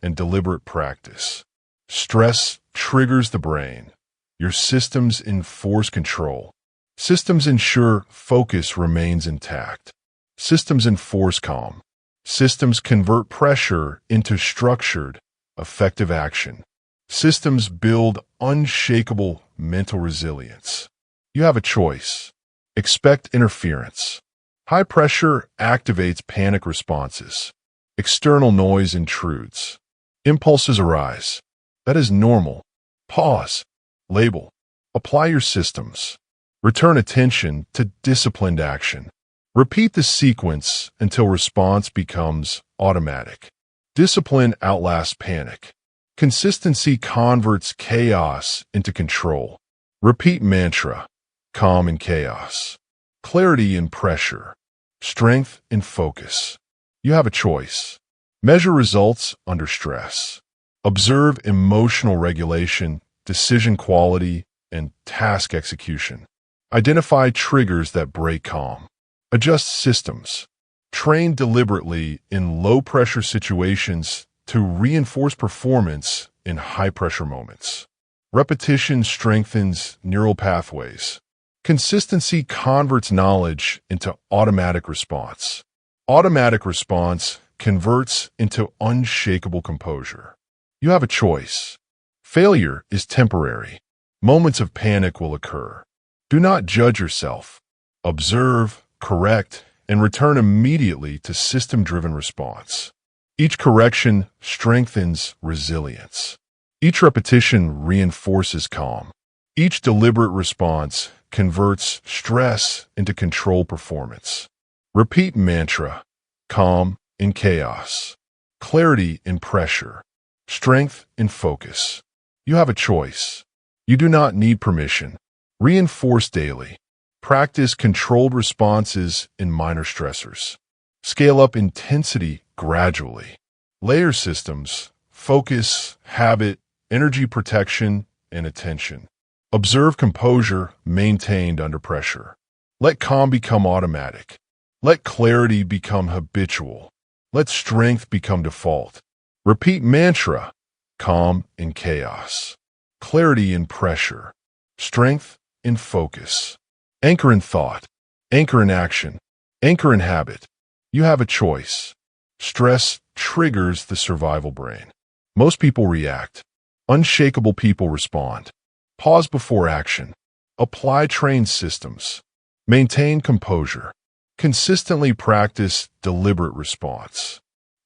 and deliberate practice. Stress triggers the brain. Your systems enforce control. Systems ensure focus remains intact. Systems enforce calm. Systems convert pressure into structured, effective action. Systems build unshakable mental resilience. You have a choice. Expect interference. High pressure activates panic responses. External noise intrudes. Impulses arise. That is normal. Pause. Label. Apply your systems. Return attention to disciplined action. Repeat the sequence until response becomes automatic. Discipline outlasts panic. Consistency converts chaos into control. Repeat mantra. Calm in chaos. Clarity in pressure. Strength in focus. You have a choice. Measure results under stress. Observe emotional regulation, decision quality, and task execution. Identify triggers that break calm. Adjust systems. Train deliberately in low-pressure situations to reinforce performance in high-pressure moments. Repetition strengthens neural pathways. Consistency converts knowledge into automatic response. Automatic response converts into unshakable composure. You have a choice. Failure is temporary. Moments of panic will occur. Do not judge yourself. Observe, correct, and return immediately to system-driven response. Each correction strengthens resilience. Each repetition reinforces calm. Each deliberate response converts stress into controlled performance. Repeat mantra, calm in chaos, clarity in pressure, strength in focus. You have a choice. You do not need permission. Reinforce daily. Practice controlled responses in minor stressors. Scale up intensity gradually. Layer systems, focus, habit, energy protection, and attention. Observe composure maintained under pressure. Let calm become automatic. Let clarity become habitual. Let strength become default. Repeat mantra, calm in chaos, clarity in pressure, strength in focus. Anchor in thought, anchor in action, anchor in habit. You have a choice. Stress triggers the survival brain. Most people react. Unshakable people respond. Pause before action. Apply trained systems. Maintain composure. Consistently practice deliberate response.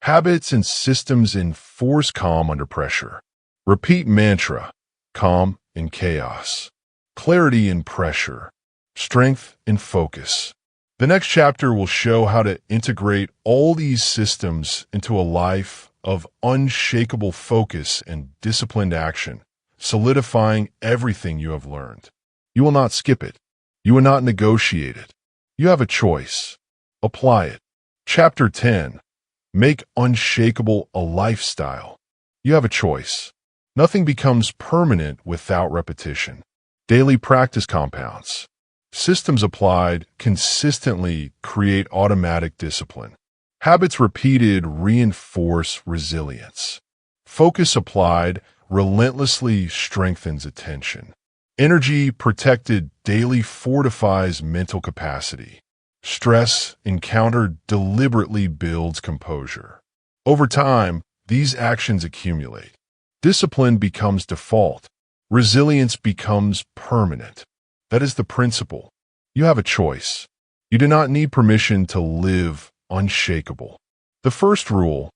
Habits and systems enforce calm under pressure. Repeat mantra, calm in chaos, clarity in pressure, strength in focus. The next chapter will show how to integrate all these systems into a life of unshakable focus and disciplined action, solidifying everything you have learned. You will not skip it. You will not negotiate it. You have a choice. Apply it. Chapter 10. Make unshakable a lifestyle. You have a choice. Nothing becomes permanent without repetition. Daily practice compounds. Systems applied consistently create automatic discipline. Habits repeated reinforce resilience. Focus applied relentlessly strengthens attention. Energy protected daily fortifies mental capacity. Stress encountered deliberately builds composure. Over time, these actions accumulate. Discipline becomes default. Resilience becomes permanent. That is the principle. You have a choice. You do not need permission to live unshakable. The first rule,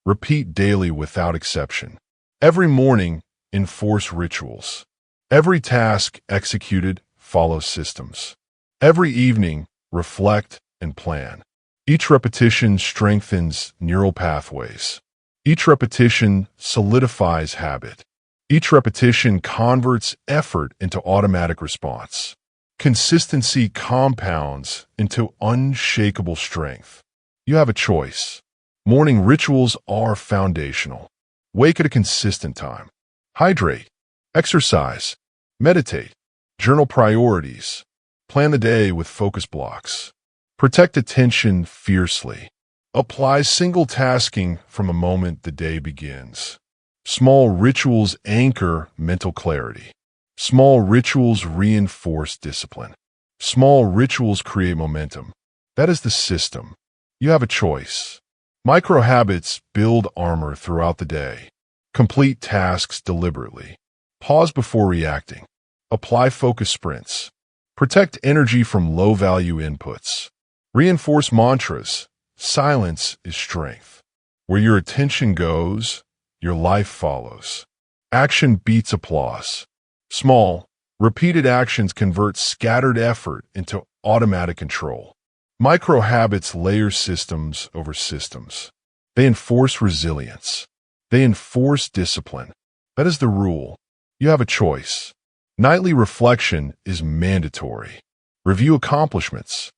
repeat daily without exception. Every morning, enforce rituals. Every task executed follows systems. Every evening, reflect and plan. Each repetition strengthens neural pathways. Each repetition solidifies habit. Each repetition converts effort into automatic response. Consistency compounds into unshakable strength. You have a choice. Morning rituals are foundational. Wake at a consistent time. Hydrate. Exercise. Meditate. Journal priorities. Plan the day with focus blocks. Protect attention fiercely. Apply single tasking from the moment the day begins. Small rituals anchor mental clarity. Small rituals reinforce discipline. Small rituals create momentum. That is the system. You have a choice. Micro habits build armor throughout the day. Complete tasks deliberately. Pause before reacting. Apply focus sprints. Protect energy from low-value inputs. Reinforce mantras. Silence is strength. Where your attention goes, your life follows. Action beats applause. Small, repeated actions convert scattered effort into automatic control. Micro habits layer systems over systems. They enforce resilience. They enforce discipline. That is the rule. You have a choice. Nightly reflection is mandatory. Review accomplishments.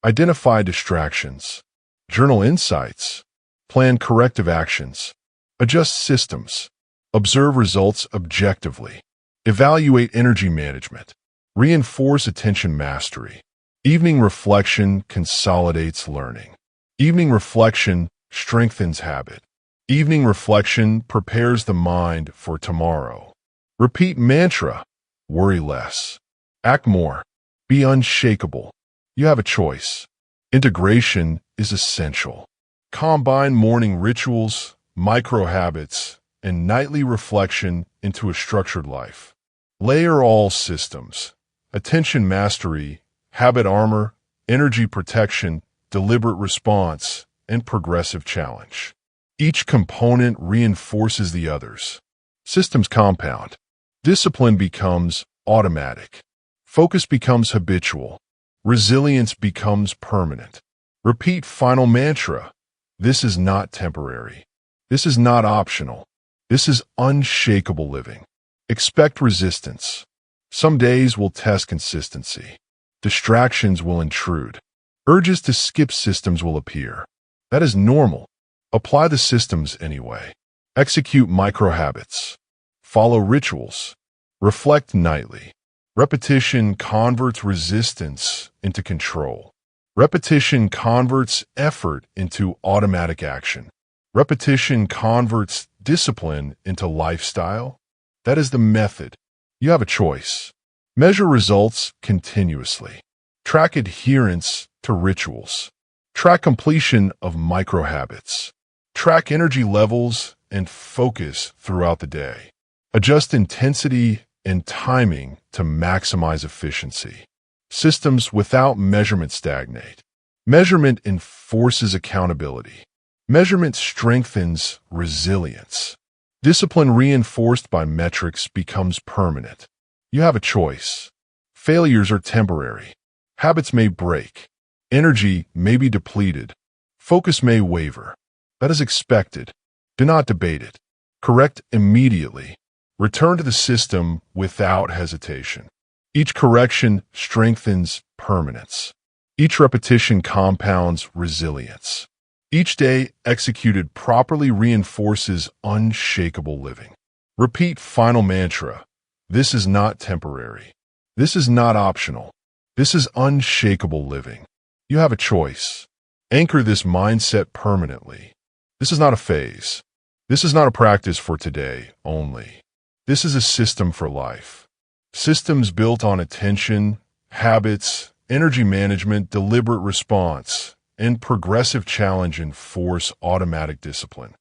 Identify distractions. Journal insights. Plan corrective actions. Adjust systems. Observe results objectively. Evaluate energy management. Reinforce attention mastery. Evening reflection consolidates learning. Evening reflection strengthens habit. Evening reflection prepares the mind for tomorrow. Repeat mantra. Worry less. Act more. Be unshakable. You have a choice. Integration is essential. Combine morning rituals, micro habits, and nightly reflection into a structured life. Layer all systems. Attention mastery, habit armor, energy protection, deliberate response, and progressive challenge. Each component reinforces the others. Systems compound. Discipline becomes automatic. Focus becomes habitual. Resilience becomes permanent. Repeat final mantra. This is not temporary. This is not optional. This is unshakable living. Expect resistance. Some days will test consistency. Distractions will intrude. Urges to skip systems will appear. That is normal. Apply the systems anyway. Execute micro habits. Follow rituals. Reflect nightly. Repetition converts resistance into control. Repetition converts effort into automatic action. Repetition converts discipline into lifestyle. That is the method. You have a choice. Measure results continuously. Track adherence to rituals. Track completion of micro habits. Track energy levels and focus throughout the day. Adjust intensity and timing to maximize efficiency. Systems without measurement stagnate. Measurement enforces accountability. Measurement strengthens resilience. Discipline reinforced by metrics becomes permanent. You have a choice. Failures are temporary. Habits may break. Energy may be depleted. Focus may waver. That is expected. Do not debate it. Correct immediately. Return to the system without hesitation. Each correction strengthens permanence. Each repetition compounds resilience. Each day executed properly reinforces unshakable living. Repeat final mantra. This is not temporary. This is not optional. This is unshakable living. You have a choice. Anchor this mindset permanently. This is not a phase. This is not a practice for today only. This is a system for life. Systems built on attention, habits, energy management, deliberate response, and progressive challenge enforce automatic discipline.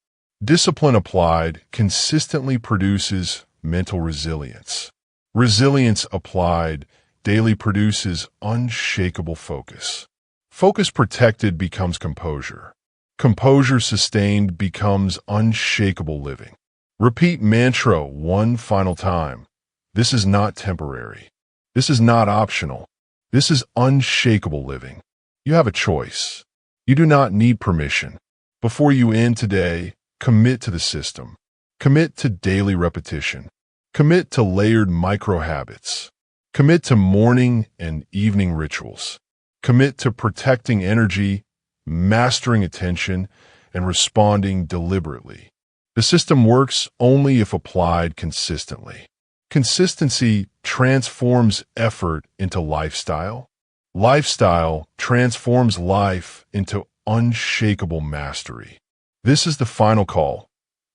Discipline applied consistently produces mental resilience. Resilience applied daily produces unshakable focus. Focus protected becomes composure. Composure sustained becomes unshakable living. Repeat mantra one final time. This is not temporary. This is not optional. This is unshakable living. You have a choice. You do not need permission. Before you end today, commit to the system. Commit to daily repetition. Commit to layered micro habits. Commit to morning and evening rituals. Commit to protecting energy mastering attention, and responding deliberately. The system works only if applied consistently. Consistency transforms effort into lifestyle. Lifestyle transforms life into unshakable mastery. This is the final call.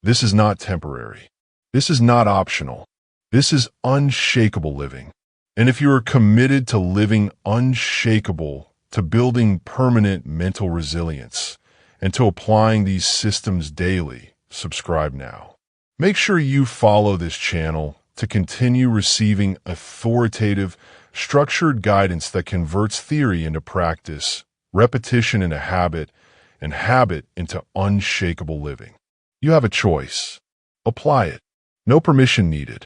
This is not temporary. This is not optional. This is unshakable living. And if you are committed to living unshakable, to building permanent mental resilience, and to applying these systems daily, subscribe now. Make sure you follow this channel to continue receiving authoritative, structured guidance that converts theory into practice, repetition into habit, and habit into unshakable living. You have a choice. Apply it. No permission needed.